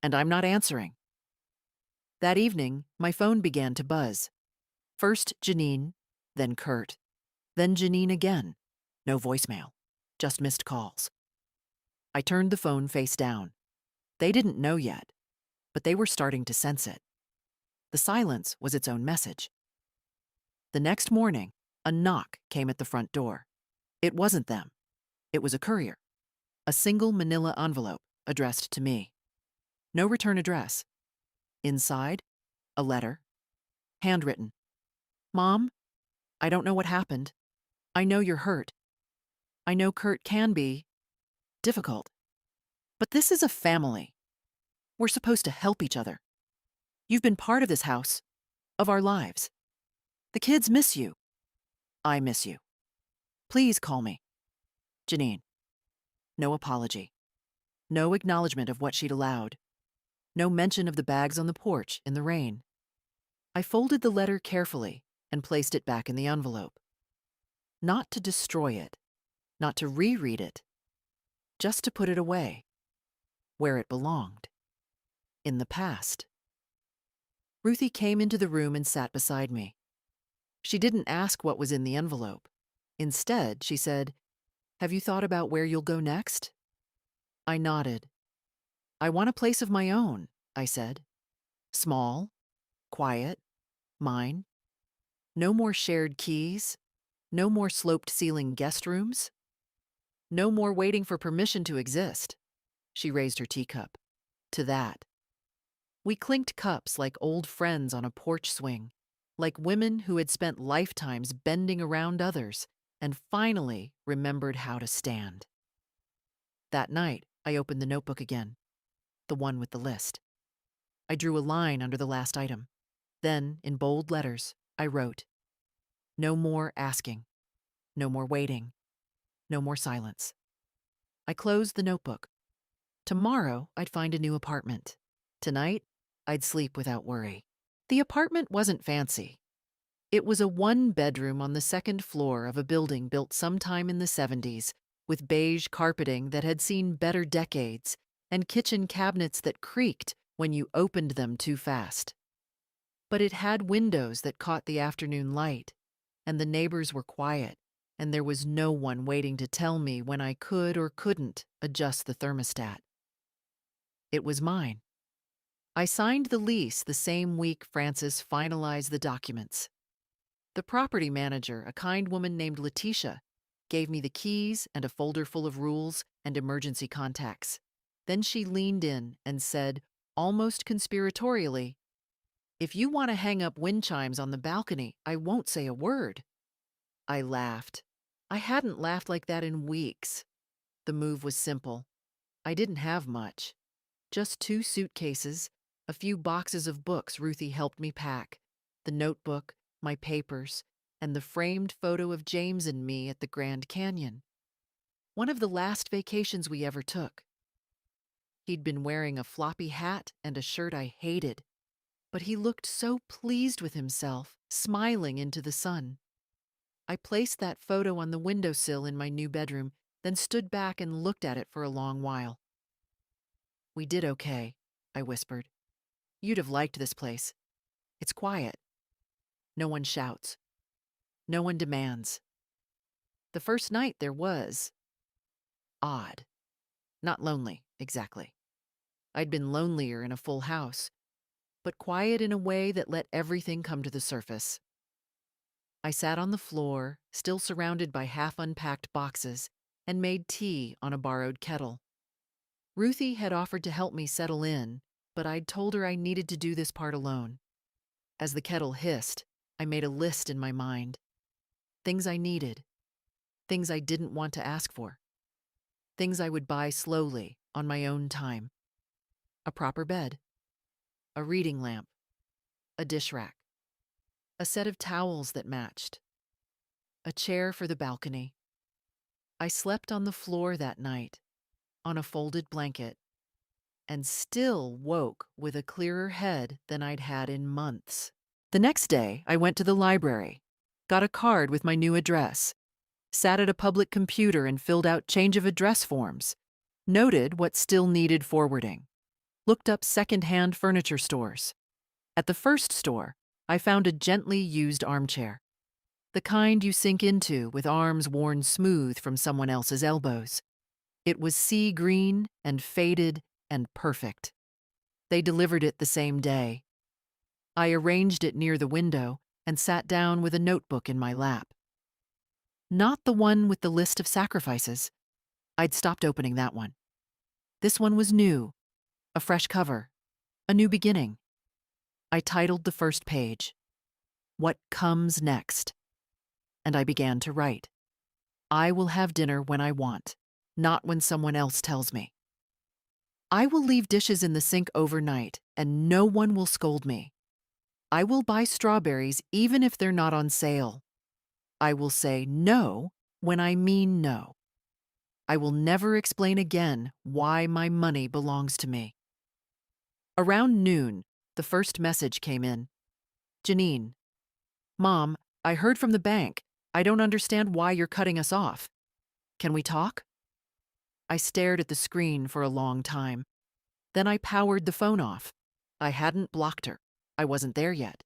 And I'm not answering. That evening, my phone began to buzz. First Janine, then Kurt, then Janine again. No voicemail, just missed calls. I turned the phone face down. They didn't know yet, but they were starting to sense it. The silence was its own message. The next morning, a knock came at the front door. It wasn't them. It was a courier. A single manila envelope addressed to me. No return address. Inside, a letter. Handwritten. "Mom, I don't know what happened. I know you're hurt. I know Kurt can be difficult. But this is a family. We're supposed to help each other. You've been part of this house, of our lives. The kids miss you. I miss you. Please call me. Janine." No apology. No acknowledgement of what she'd allowed. No mention of the bags on the porch in the rain. I folded the letter carefully and placed it back in the envelope. Not to destroy it, not to reread it, just to put it away, where it belonged, in the past. Ruthie came into the room and sat beside me. She didn't ask what was in the envelope. Instead, she said, "Have you thought about where you'll go next?" I nodded. "I want a place of my own," I said. "Small, quiet, mine. No more shared keys. No more sloped ceiling guest rooms. No more waiting for permission to exist." She raised her teacup. "To that." We clinked cups like old friends on a porch swing, like women who had spent lifetimes bending around others and finally remembered how to stand. That night, I opened the notebook again, the one with the list. I drew a line under the last item. Then, in bold letters, I wrote, "No more asking. No more waiting. No more silence." I closed the notebook. Tomorrow, I'd find a new apartment. Tonight, I'd sleep without worry. The apartment wasn't fancy. It was a one-bedroom on the second floor of a building built sometime in the 70s, with beige carpeting that had seen better decades and kitchen cabinets that creaked when you opened them too fast. But it had windows that caught the afternoon light, and the neighbors were quiet, and there was no one waiting to tell me when I could or couldn't adjust the thermostat. It was mine. I signed the lease the same week Frances finalized the documents. The property manager, a kind woman named Letitia, gave me the keys and a folder full of rules and emergency contacts. Then she leaned in and said, almost conspiratorially, "If you want to hang up wind chimes on the balcony, I won't say a word." I laughed. I hadn't laughed like that in weeks. The move was simple. I didn't have much. Just 2 suitcases, a few boxes of books Ruthie helped me pack, the notebook, my papers, and the framed photo of James and me at the Grand Canyon. One of the last vacations we ever took. He'd been wearing a floppy hat and a shirt I hated, but he looked so pleased with himself, smiling into the sun. I placed that photo on the windowsill in my new bedroom, then stood back and looked at it for a long while. "We did okay," I whispered. "You'd have liked this place. It's quiet. No one shouts. No one demands. The first night there was odd. Not lonely, exactly. I'd been lonelier in a full house, but quiet in a way that let everything come to the surface. I sat on the floor, still surrounded by half-unpacked boxes, and made tea on a borrowed kettle. Ruthie had offered to help me settle in, but I'd told her I needed to do this part alone. As the kettle hissed, I made a list in my mind. Things I needed, things I didn't want to ask for, things I would buy slowly, on my own time. A proper bed, a reading lamp, a dish rack, a set of towels that matched, a chair for the balcony. I slept on the floor that night, on a folded blanket, and still woke with a clearer head than I'd had in months. The next day, I went to the library, got a card with my new address, sat at a public computer and filled out change of address forms, noted what still needed forwarding, looked up second-hand furniture stores. At the first store, I found a gently used armchair, the kind you sink into with arms worn smooth from someone else's elbows. It was sea green and faded and perfect. They delivered it the same day. I arranged it near the window and sat down with a notebook in my lap. Not the one with the list of sacrifices. I'd stopped opening that one. This one was new, a fresh cover, a new beginning. I titled the first page, "What Comes Next?" And I began to write. I will have dinner when I want, not when someone else tells me. I will leave dishes in the sink overnight, and no one will scold me. I will buy strawberries even if they're not on sale. I will say no when I mean no. I will never explain again why my money belongs to me. Around noon, the first message came in. Janine, Mom, I heard from the bank. I don't understand why you're cutting us off. Can we talk? I stared at the screen for a long time. Then I powered the phone off. I hadn't blocked her. I wasn't there yet.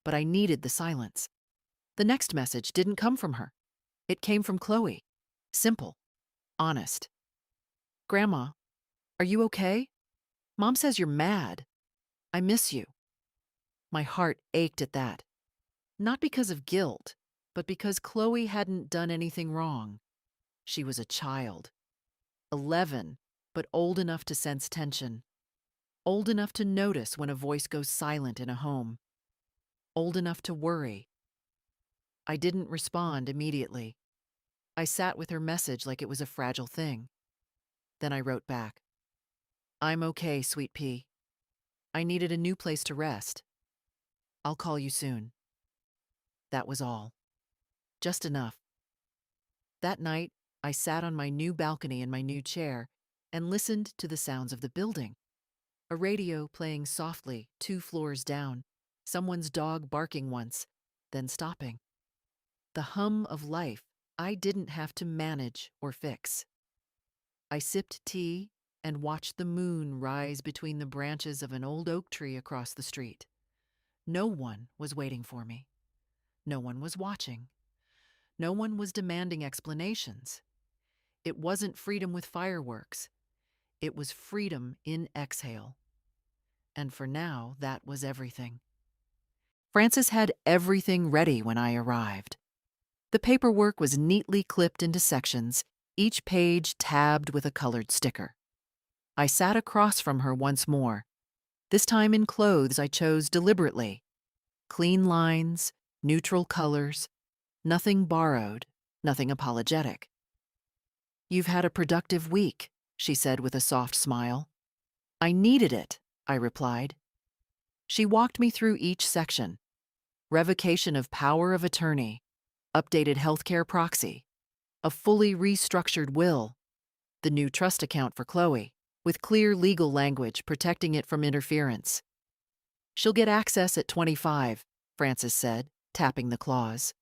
But I needed the silence. The next message didn't come from her. It came from Chloe. Simple. Honest. Grandma, are you okay? Mom says you're mad. I miss you. My heart ached at that. Not because of guilt, but because Chloe hadn't done anything wrong. She was a child. 11, but old enough to sense tension. Old enough to notice when a voice goes silent in a home. Old enough to worry. I didn't respond immediately. I sat with her message like it was a fragile thing. Then I wrote back. I'm okay, sweet pea. I needed a new place to rest. I'll call you soon. That was all. Just enough. That night, I sat on my new balcony in my new chair and listened to the sounds of the building. A radio playing softly 2 floors down, someone's dog barking once, then stopping. The hum of life I didn't have to manage or fix. I sipped tea and watched the moon rise between the branches of an old oak tree across the street. No one was waiting for me. No one was watching. No one was demanding explanations. It wasn't freedom with fireworks. It was freedom in exhale. And for now, that was everything. Frances had everything ready when I arrived. The paperwork was neatly clipped into sections, each page tabbed with a colored sticker. I sat across from her once more, this time in clothes I chose deliberately. Clean lines, neutral colors, nothing borrowed, nothing apologetic. You've had a productive week, she said with a soft smile. I needed it, I replied. She walked me through each section. Revocation of power of attorney, updated healthcare proxy, a fully restructured will, the new trust account for Chloe, with clear legal language protecting it from interference. She'll get access at 25, Frances said, tapping the clause.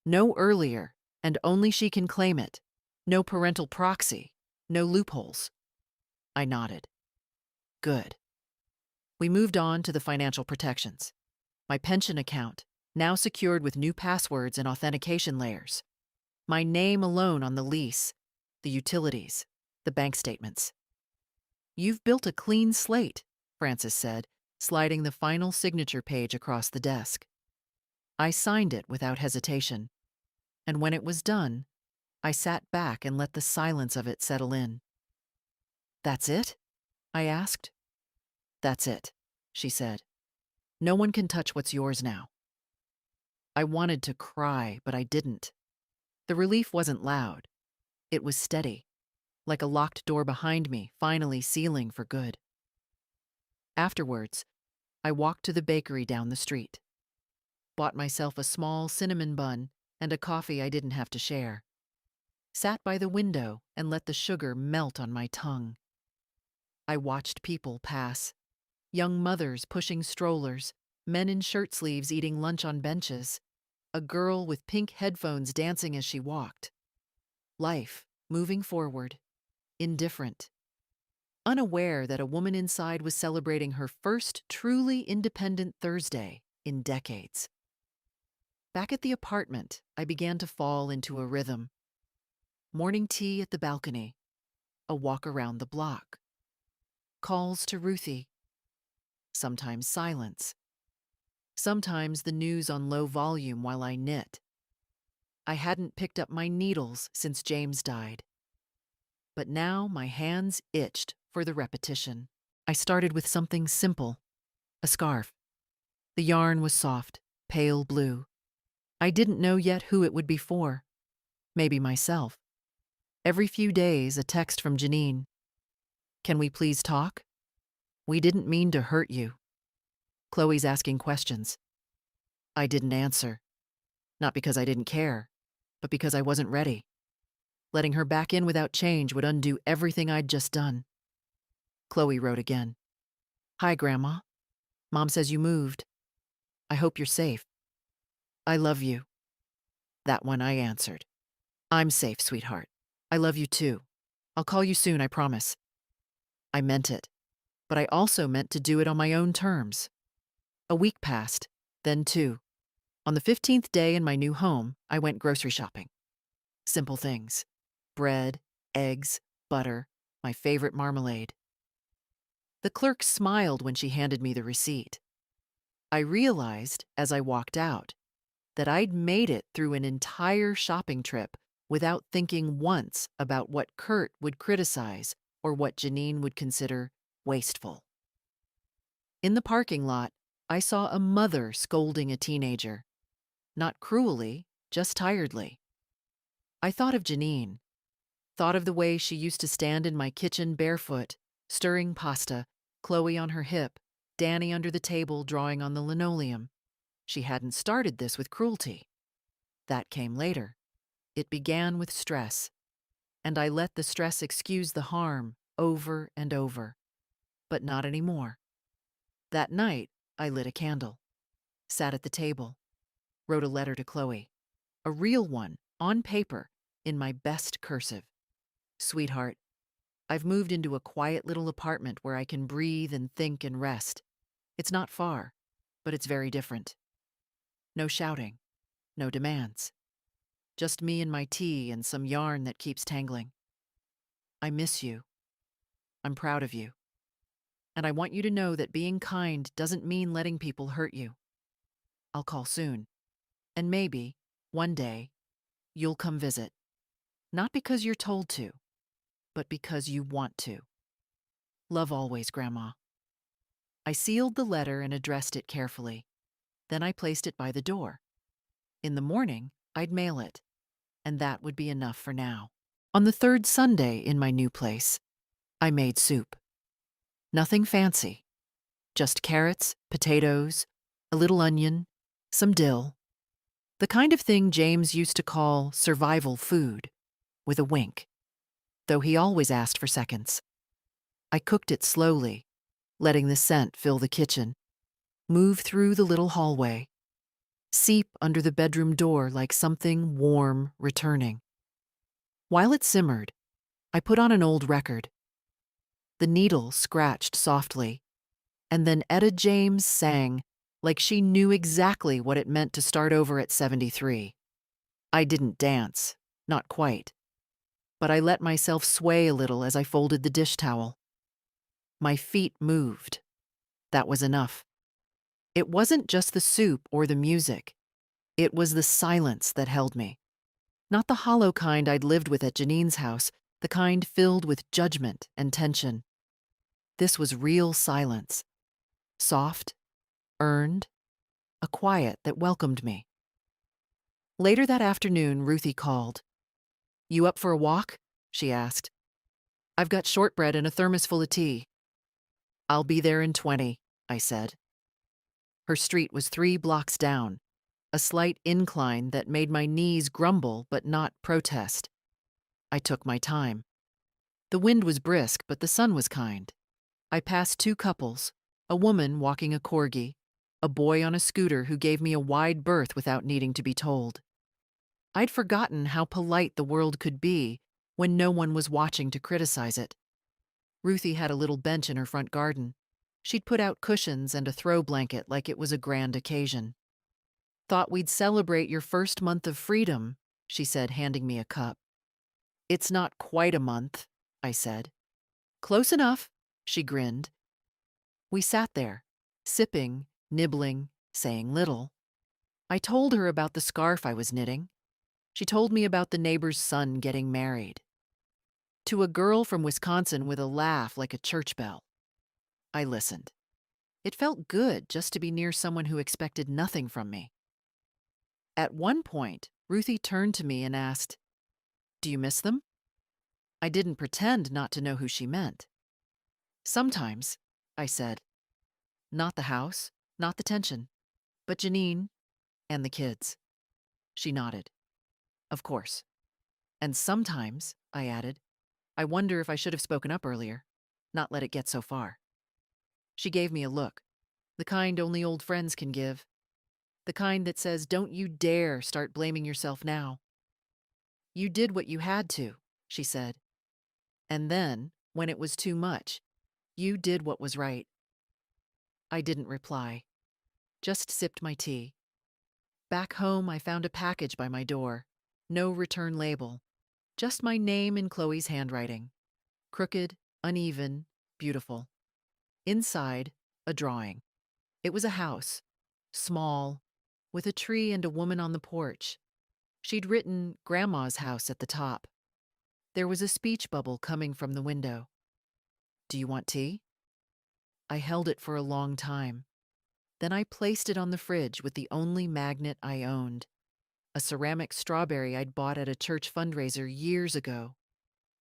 No earlier, and only she can claim it. No parental proxy, no loopholes. I nodded. Good. We moved on to the financial protections. My pension account, now secured with new passwords and authentication layers. My name alone on the lease, the utilities, The bank statements. "You've built a clean slate," Frances said, sliding the final signature page across the desk. I signed it without hesitation, and when it was done, I sat back and let the silence of it settle in. "That's it?" I asked. "That's it," she said. "No one can touch what's yours now." I wanted to cry, but I didn't. The relief wasn't loud. It was steady, like a locked door behind me, finally sealing for good. Afterwards, I walked to the bakery down the street, bought myself a small cinnamon bun and a coffee I didn't have to share, sat by the window and let the sugar melt on my tongue. I watched people pass, young mothers pushing strollers, men in shirt sleeves eating lunch on benches, a girl with pink headphones dancing as she walked. Life, moving forward, indifferent, unaware that a woman inside was celebrating her first truly independent Thursday in decades. Back at the apartment, I began to fall into a rhythm. Morning tea at the balcony, a walk around the block, calls to Ruthie, sometimes silence, sometimes the news on low volume while I knit. I hadn't picked up my needles since James died, but now my hands itched for the repetition. I started with something simple, a scarf. The yarn was soft, pale blue. I didn't know yet who it would be for. Maybe myself. Every few days, a text from Janine. "Can we please talk? We didn't mean to hurt you." Chloe's asking questions. I didn't answer. Not because I didn't care, but because I wasn't ready. Letting her back in without change would undo everything I'd just done. Chloe wrote again. "Hi, Grandma. Mom says you moved. I hope you're safe. I love you." That one I answered. "I'm safe, sweetheart. I love you too. I'll call you soon, I promise." I meant it, but I also meant to do it on my own terms. A week passed, then two. On the 15th day in my new home, I went grocery shopping. Simple things. Bread, eggs, butter, my favorite marmalade. The clerk smiled when she handed me the receipt. I realized, as I walked out, that I'd made it through an entire shopping trip without thinking once about what Kurt would criticize or what Janine would consider wasteful. In the parking lot, I saw a mother scolding a teenager. Not cruelly, just tiredly. I thought of Janine, thought of the way she used to stand in my kitchen barefoot, stirring pasta, Chloe on her hip, Danny under the table drawing on the linoleum. She hadn't started this with cruelty. That came later. It began with stress, and I let the stress excuse the harm over and over. But not anymore. That night, I lit a candle, sat at the table, wrote a letter to Chloe, a real one, on paper, in my best cursive. "Sweetheart, I've moved into a quiet little apartment where I can breathe and think and rest. It's not far, but it's very different. No shouting, no demands. Just me and my tea and some yarn that keeps tangling. I miss you. I'm proud of you. And I want you to know that being kind doesn't mean letting people hurt you. I'll call soon. And maybe, one day, you'll come visit. Not because you're told to, but because you want to. Love always, Grandma." I sealed the letter and addressed it carefully. Then I placed it by the door. In the morning, I'd mail it, and that would be enough for now. On the third Sunday in my new place, I made soup. Nothing fancy. Just carrots, potatoes, a little onion, some dill. The kind of thing James used to call survival food, with a wink, though he always asked for seconds. I cooked it slowly, letting the scent fill the kitchen, move through the little hallway, seep under the bedroom door like something warm returning. While it simmered, I put on an old record. The needle scratched softly, and then Etta James sang like she knew exactly what it meant to start over at 73. I didn't dance, not quite. but I let myself sway a little as I folded the dish towel. My feet moved. That was enough. It wasn't just the soup or the music. It was the silence that held me. Not the hollow kind I'd lived with at Janine's house, the kind filled with judgment and tension. This was real silence. Soft, earned, a quiet that welcomed me. Later that afternoon, Ruthie called. "You up for a walk?" she asked. "I've got shortbread and a thermos full of tea." "I'll be there in 20, I said. Her street was 3 blocks down, a slight incline that made my knees grumble but not protest. I took my time. The wind was brisk, but the sun was kind. I passed 2 couples, a woman walking a corgi, a boy on a scooter who gave me a wide berth without needing to be told. I'd forgotten how polite the world could be when no one was watching to criticize it. Ruthie had a little bench in her front garden. She'd put out cushions and a throw blanket like it was a grand occasion. "Thought we'd celebrate your first month of freedom," she said, handing me a cup. "It's not quite a month," I said. "Close enough," she grinned. We sat there, sipping, nibbling, saying little. I told her about the scarf I was knitting. She told me about the neighbor's son getting married. To a girl from Wisconsin with a laugh like a church bell. I listened. It felt good just to be near someone who expected nothing from me. At one point, Ruthie turned to me and asked, "Do you miss them?" I didn't pretend not to know who she meant. "Sometimes," I said. "Not the house, not the tension, but Janine and the kids." She nodded. "Of course." "And sometimes," I added, "I wonder if I should have spoken up earlier, not let it get so far." She gave me a look, the kind only old friends can give, the kind that says, "Don't you dare start blaming yourself now." "You did what you had to," she said. "And then, when it was too much, you did what was right." I didn't reply, just sipped my tea. Back home, I found a package by my door. No return label, just my name in Chloe's handwriting. Crooked, uneven, beautiful. Inside, a drawing. It was a house, small, with a tree and a woman on the porch. She'd written Grandma's house at the top. There was a speech bubble coming from the window. "Do you want tea?" I held it for a long time. Then I placed it on the fridge with the only magnet I owned, a ceramic strawberry I'd bought at a church fundraiser years ago.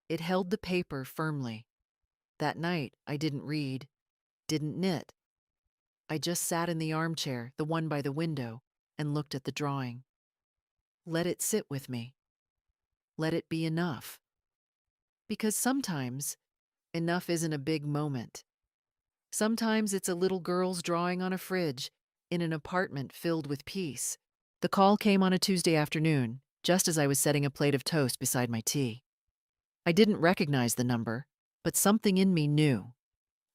It held the paper firmly. That night, I didn't read, didn't knit. I just sat in the armchair, the one by the window, and looked at the drawing. Let it sit with me. Let it be enough. Because sometimes, enough isn't a big moment. Sometimes it's a little girl's drawing on a fridge in an apartment filled with peace. The call came on a Tuesday afternoon, just as I was setting a plate of toast beside my tea. I didn't recognize the number, but something in me knew.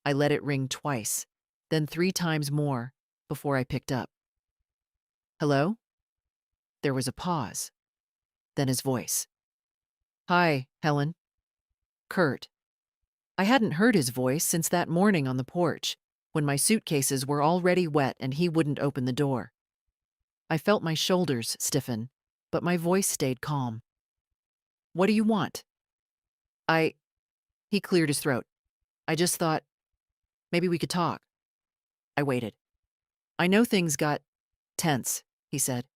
I let it ring twice, then 3 times more, before I picked up. "Hello?" There was a pause. Then his voice. "Hi, Helen." Kurt. I hadn't heard his voice since that morning on the porch, when my suitcases were already wet and he wouldn't open the door. I felt my shoulders stiffen, but my voice stayed calm. "What do you want?" He cleared his throat. "I just thought, maybe we could talk." I waited. "I know things got tense," he said.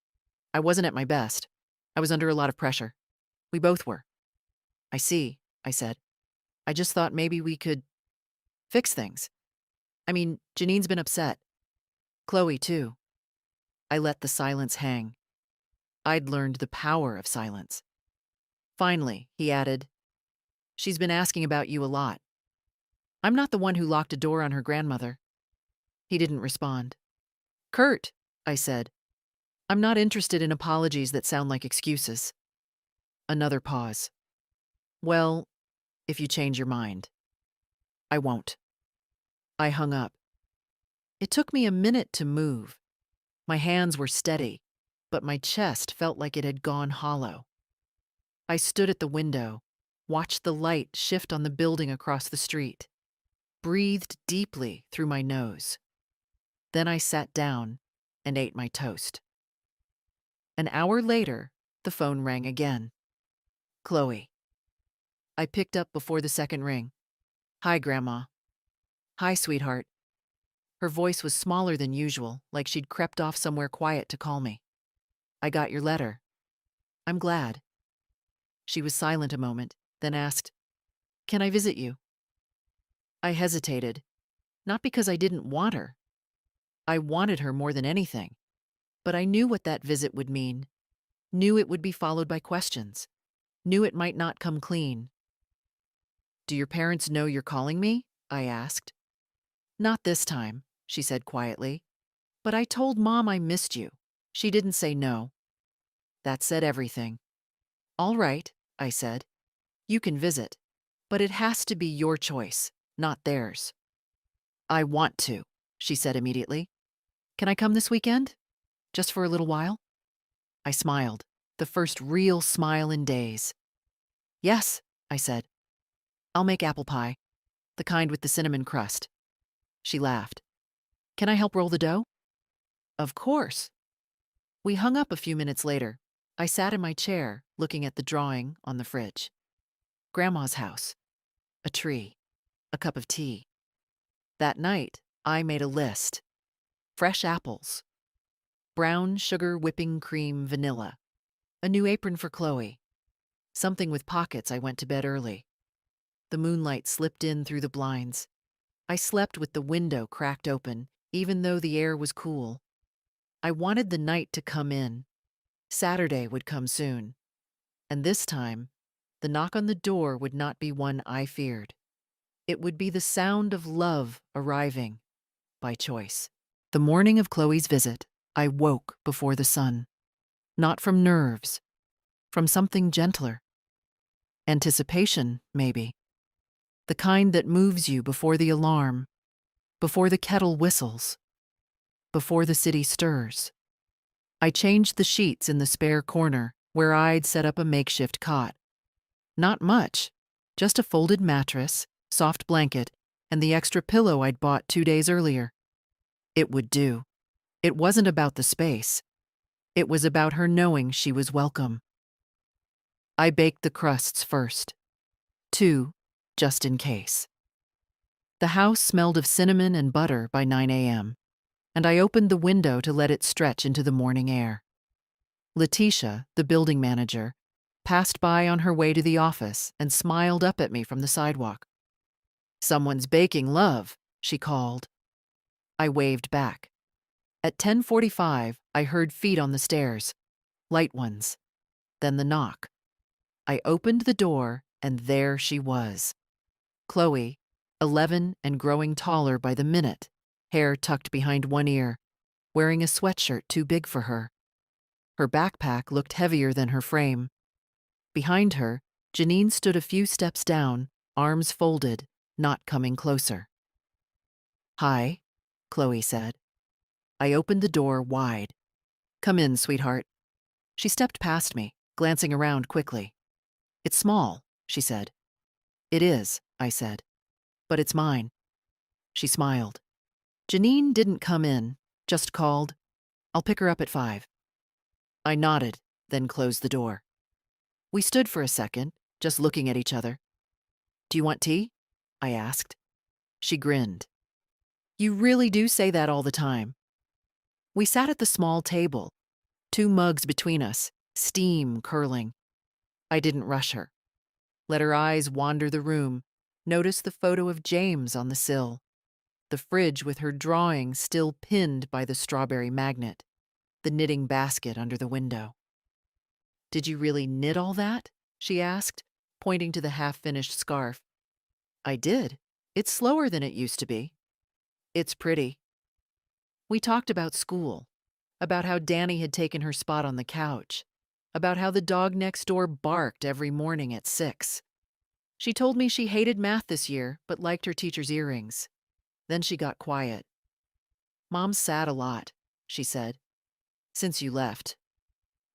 "I wasn't at my best. I was under a lot of pressure. We both were." "I see," I said. "I just thought maybe we could fix things. I mean, Janine's been upset. Chloe, too." I let the silence hang. I'd learned the power of silence. Finally, he added, "She's been asking about you a lot. I'm not the one who locked a door on her grandmother." He didn't respond. "Kurt," I said, "I'm not interested in apologies that sound like excuses." Another pause. "Well, if you change your mind." "I won't." I hung up. It took me a minute to move. My hands were steady, but my chest felt like it had gone hollow. I stood at the window, watched the light shift on the building across the street, breathed deeply through my nose. Then I sat down and ate my toast. An hour later, the phone rang again. Chloe. I picked up before the second ring. Hi, Grandma. Hi, sweetheart. Her voice was smaller than usual, like she'd crept off somewhere quiet to call me. I got your letter. I'm glad. She was silent a moment, then asked, Can I visit you? I hesitated, not because I didn't want her. I wanted her more than anything, but I knew what that visit would mean, knew it would be followed by questions, knew it might not come clean. Do your parents know you're calling me? I asked. Not this time, she said quietly. But I told Mom I missed you. She didn't say no. That said everything. All right, I said. You can visit. But it has to be your choice, not theirs. I want to, she said immediately. Can I come this weekend? Just for a little while? I smiled, the first real smile in days. Yes, I said. I'll make apple pie, the kind with the cinnamon crust. She laughed. Can I help roll the dough? Of course. We hung up a few minutes later. I sat in my chair, looking at the drawing on the fridge. Grandma's house. A tree. A cup of tea. That night, I made a list. Fresh apples. Brown sugar whipping cream vanilla. A new apron for Chloe. Something with pockets. I went to bed early. The moonlight slipped in through the blinds. I slept with the window cracked open, even though the air was cool. I wanted the night to come in. Saturday would come soon. And this time, the knock on the door would not be one I feared. It would be the sound of love arriving, by choice. The morning of Chloe's visit, I woke before the sun. Not from nerves, from something gentler. Anticipation, maybe. The kind that moves you before the alarm, before the kettle whistles, before the city stirs. I changed the sheets in the spare corner where I'd set up a makeshift cot. Not much, just a folded mattress, soft blanket, and the extra pillow I'd bought 2 days earlier. It would do. It wasn't about the space. It was about her knowing she was welcome. I baked the crusts first. 2, just in case. The house smelled of cinnamon and butter by 9 a.m., and I opened the window to let it stretch into the morning air. Letitia, the building manager, passed by on her way to the office and smiled up at me from the sidewalk. Someone's baking love, she called. I waved back. At 10:45, I heard feet on the stairs, light ones. Then the knock. I opened the door, and there she was. Chloe, 11 and growing taller by the minute, hair tucked behind one ear, wearing a sweatshirt too big for her. Her backpack looked heavier than her frame. Behind her, Janine stood a few steps down, arms folded, not coming closer. Hi, Chloe said. I opened the door wide. Come in, sweetheart. She stepped past me, glancing around quickly. It's small, she said. It is, I said. But it's mine. She smiled. Janine didn't come in, just called, I'll pick her up at 5. I nodded, then closed the door. We stood for a second, just looking at each other. Do you want tea? I asked. She grinned. You really do say that all the time. We sat at the small table, 2 mugs between us, steam curling. I didn't rush her. Let her eyes wander the room, notice the photo of James on the sill, the fridge with her drawing still pinned by the strawberry magnet, the knitting basket under the window. Did you really knit all that? She asked, pointing to the half-finished scarf. I did. It's slower than it used to be. It's pretty. We talked about school, about how Danny had taken her spot on the couch, about how the dog next door barked every morning at 6. She told me she hated math this year, but liked her teacher's earrings. Then she got quiet. Mom's sad a lot, she said. Since you left.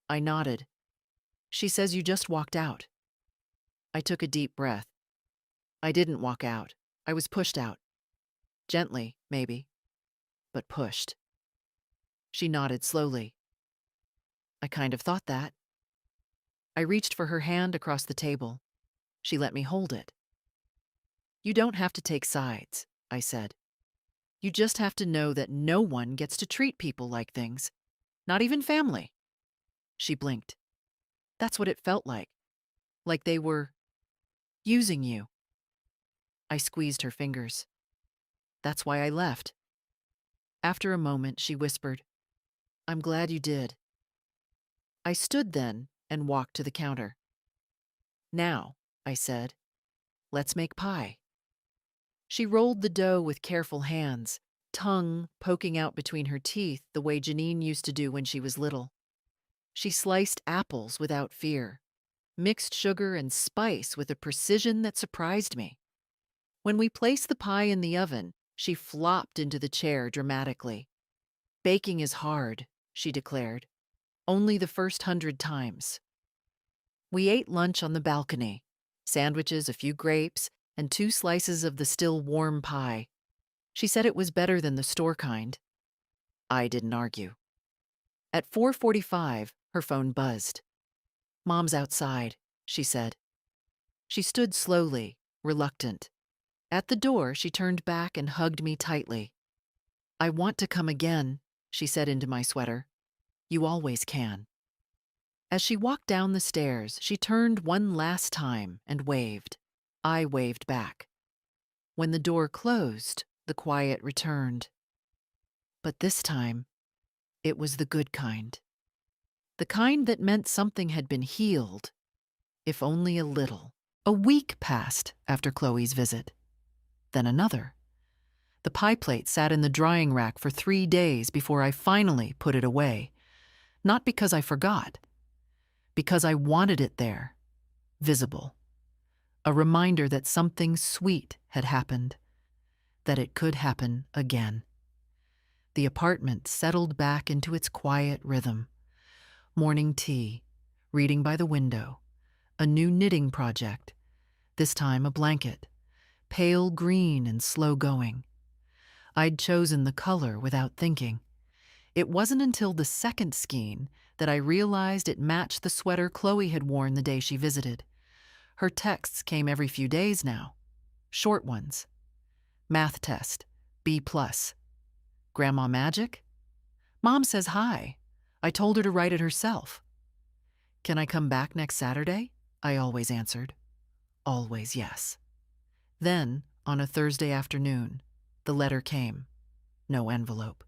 I nodded. She says you just walked out. I took a deep breath. I didn't walk out. I was pushed out. Gently, maybe, but pushed. She nodded slowly. I kind of thought that. I reached for her hand across the table. She let me hold it. You don't have to take sides, I said. You just have to know that no one gets to treat people like things, not even family. She blinked. That's what it felt like they were using you. I squeezed her fingers. That's why I left. After a moment, she whispered, I'm glad you did. I stood then and walked to the counter. Now, I said, let's make pie. She rolled the dough with careful hands, tongue poking out between her teeth the way Janine used to do when she was little. She sliced apples without fear, mixed sugar and spice with a precision that surprised me. When we placed the pie in the oven, she flopped into the chair dramatically. Baking is hard, she declared. Only the first 100 times. We ate lunch on the balcony, sandwiches, a few grapes, and 2 slices of the still warm pie. She said it was better than the store kind. I didn't argue. At 4:45, her phone buzzed. Mom's outside, she said. She stood slowly, reluctant. At the door, she turned back and hugged me tightly. I want to come again, she said into my sweater. You always can. As she walked down the stairs, she turned one last time and waved. I waved back. When the door closed, the quiet returned. But this time, it was the good kind. The kind that meant something had been healed, if only a little. A week passed after Chloe's visit. Then another. The pie plate sat in the drying rack for 3 days before I finally put it away. Not because I forgot, because I wanted it there, visible. A reminder that something sweet had happened, that it could happen again. The apartment settled back into its quiet rhythm. Morning tea, reading by the window, a new knitting project, this time a blanket, pale green and slow going. I'd chosen the color without thinking. It wasn't until the second skein that I realized it matched the sweater Chloe had worn the day she visited. Her texts came every few days now. Short ones. Math test, B+. Grandma magic? Mom says hi. I told her to write it herself. Can I come back next Saturday? I always answered. Always yes. Then, on a Thursday afternoon, the letter came. No envelope.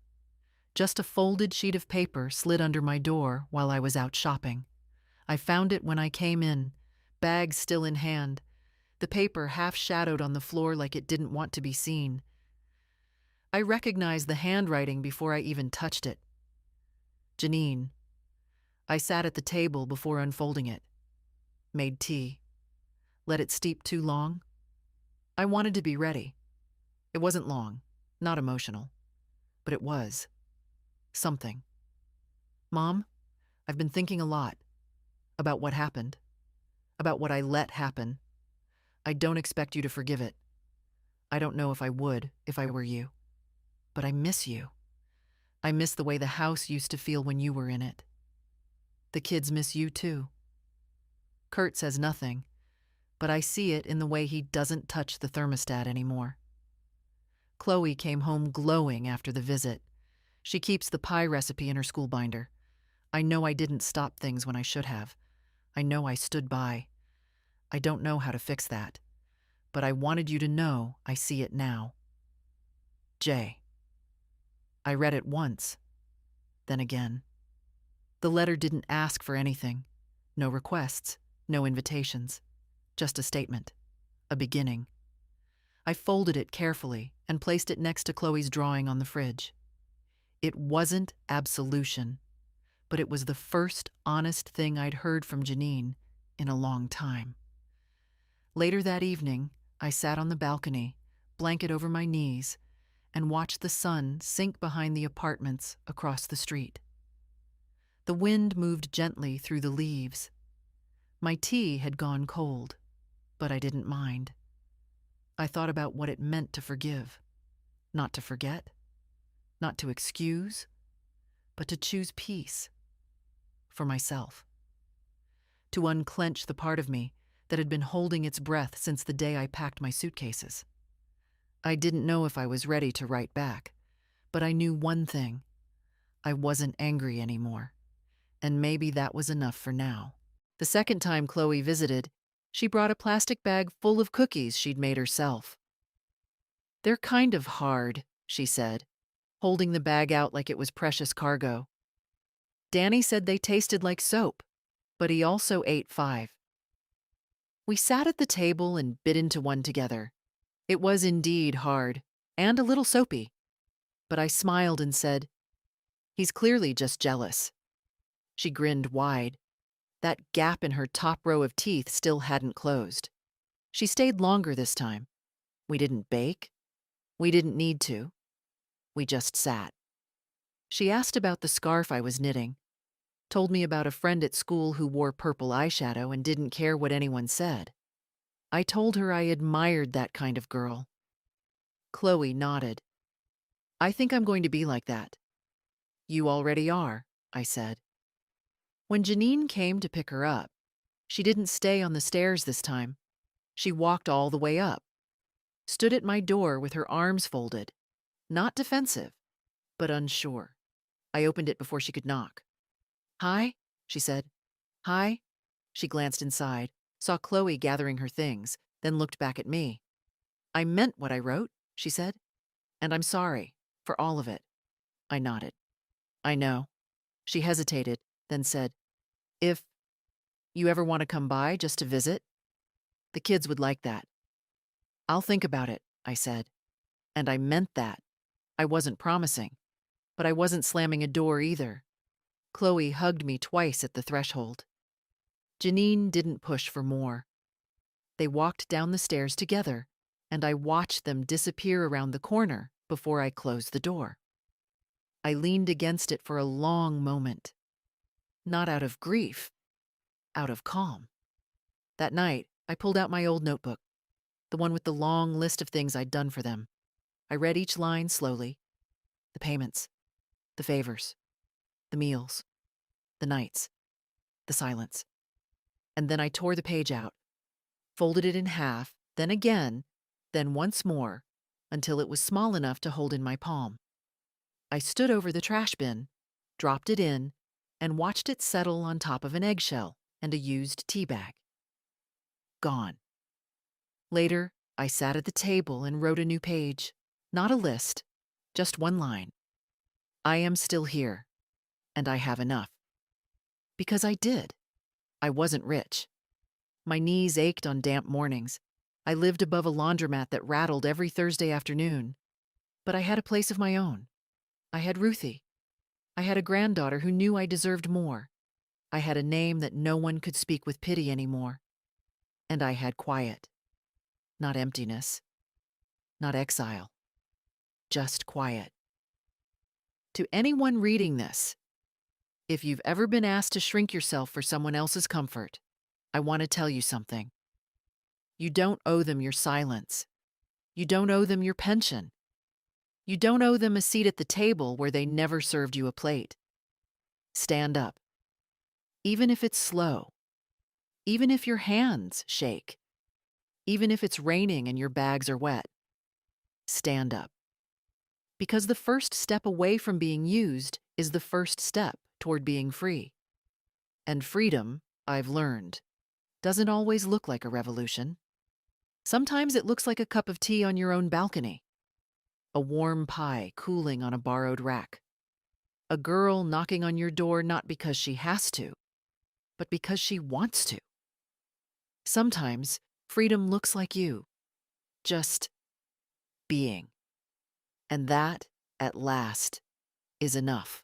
Just a folded sheet of paper slid under my door while I was out shopping. I found it when I came in, bag still in hand, the paper half shadowed on the floor like it didn't want to be seen. I recognized the handwriting before I even touched it. Janine. I sat at the table before unfolding it. Made tea. Let it steep too long. I wanted to be ready. It wasn't long, not emotional, but it was. Something. Mom, I've been thinking a lot about what happened, about what I let happen. I don't expect you to forgive it. I don't know if I would, if I were you. But I miss you. I miss the way the house used to feel when you were in it. The kids miss you too. Kurt says nothing, but I see it in the way he doesn't touch the thermostat anymore. Chloe came home glowing after the visit. She keeps the pie recipe in her school binder. I know I didn't stop things when I should have. I know I stood by. I don't know how to fix that, but I wanted you to know I see it now. Jay. I read it once, then again. The letter didn't ask for anything. No requests, no invitations. Just a statement. A beginning. I folded it carefully and placed it next to Chloe's drawing on the fridge. It wasn't absolution, but it was the first honest thing I'd heard from Janine in a long time. Later that evening, I sat on the balcony, blanket over my knees, and watched the sun sink behind the apartments across the street. The wind moved gently through the leaves. My tea had gone cold. but I didn't mind. I thought about what it meant to forgive, not to forget, not to excuse, but to choose peace for myself, to unclench the part of me that had been holding its breath since the day I packed my suitcases. I didn't know if I was ready to write back, but I knew one thing. I wasn't angry anymore, and maybe that was enough for now. The second time Chloe visited, she brought a plastic bag full of cookies she'd made herself. "They're kind of hard," she said, holding the bag out like it was precious cargo. "Danny said they tasted like soap, but he also ate 5. We sat at the table and bit into one together. It was indeed hard, and a little soapy. But I smiled and said, 'He's clearly just jealous.' She grinned wide. That gap in her top row of teeth still hadn't closed. She stayed longer this time. We didn't bake. We didn't need to. We just sat. She asked about the scarf I was knitting, told me about a friend at school who wore purple eyeshadow and didn't care what anyone said. I told her I admired that kind of girl. Chloe nodded. "I think I'm going to be like that." "You already are," I said. When Janine came to pick her up, she didn't stay on the stairs this time. She walked all the way up, stood at my door with her arms folded, not defensive, but unsure. I opened it before she could knock. "Hi," she said. "Hi." She glanced inside, saw Chloe gathering her things, then looked back at me. "I meant what I wrote," she said, "and I'm sorry for all of it." I nodded. "I know." She hesitated, then said, "If you ever want to come by just to visit, the kids would like that." "I'll think about it," I said. And I meant that. I wasn't promising, but I wasn't slamming a door either. Chloe hugged me twice at the threshold. Janine didn't push for more. They walked down the stairs together, and I watched them disappear around the corner before I closed the door. I leaned against it for a long moment. Not out of grief, out of calm. That night, I pulled out my old notebook, the one with the long list of things I'd done for them. I read each line slowly. The payments, the favors, the meals, the nights, the silence. And then I tore the page out, folded it in half, then again, then once more, until it was small enough to hold in my palm. I stood over the trash bin, dropped it in, and watched it settle on top of an eggshell and a used tea bag. Gone. Later, I sat at the table and wrote a new page. Not a list, just one line. I am still here, and I have enough. Because I did. I wasn't rich. My knees ached on damp mornings. I lived above a laundromat that rattled every Thursday afternoon. But I had a place of my own. I had Ruthie. I had a granddaughter who knew I deserved more. I had a name that no one could speak with pity anymore. And I had quiet. Not emptiness. Not exile. Just quiet. To anyone reading this, if you've ever been asked to shrink yourself for someone else's comfort, I want to tell you something. You don't owe them your silence. You don't owe them your pension. You don't owe them a seat at the table where they never served you a plate. Stand up. Even if it's slow. Even if your hands shake. Even if it's raining and your bags are wet. Stand up. Because the first step away from being used is the first step toward being free. And freedom, I've learned, doesn't always look like a revolution. Sometimes it looks like a cup of tea on your own balcony, a warm pie cooling on a borrowed rack, a girl knocking on your door not because she has to, but because she wants to. Sometimes freedom looks like you, just being. And that, at last, is enough.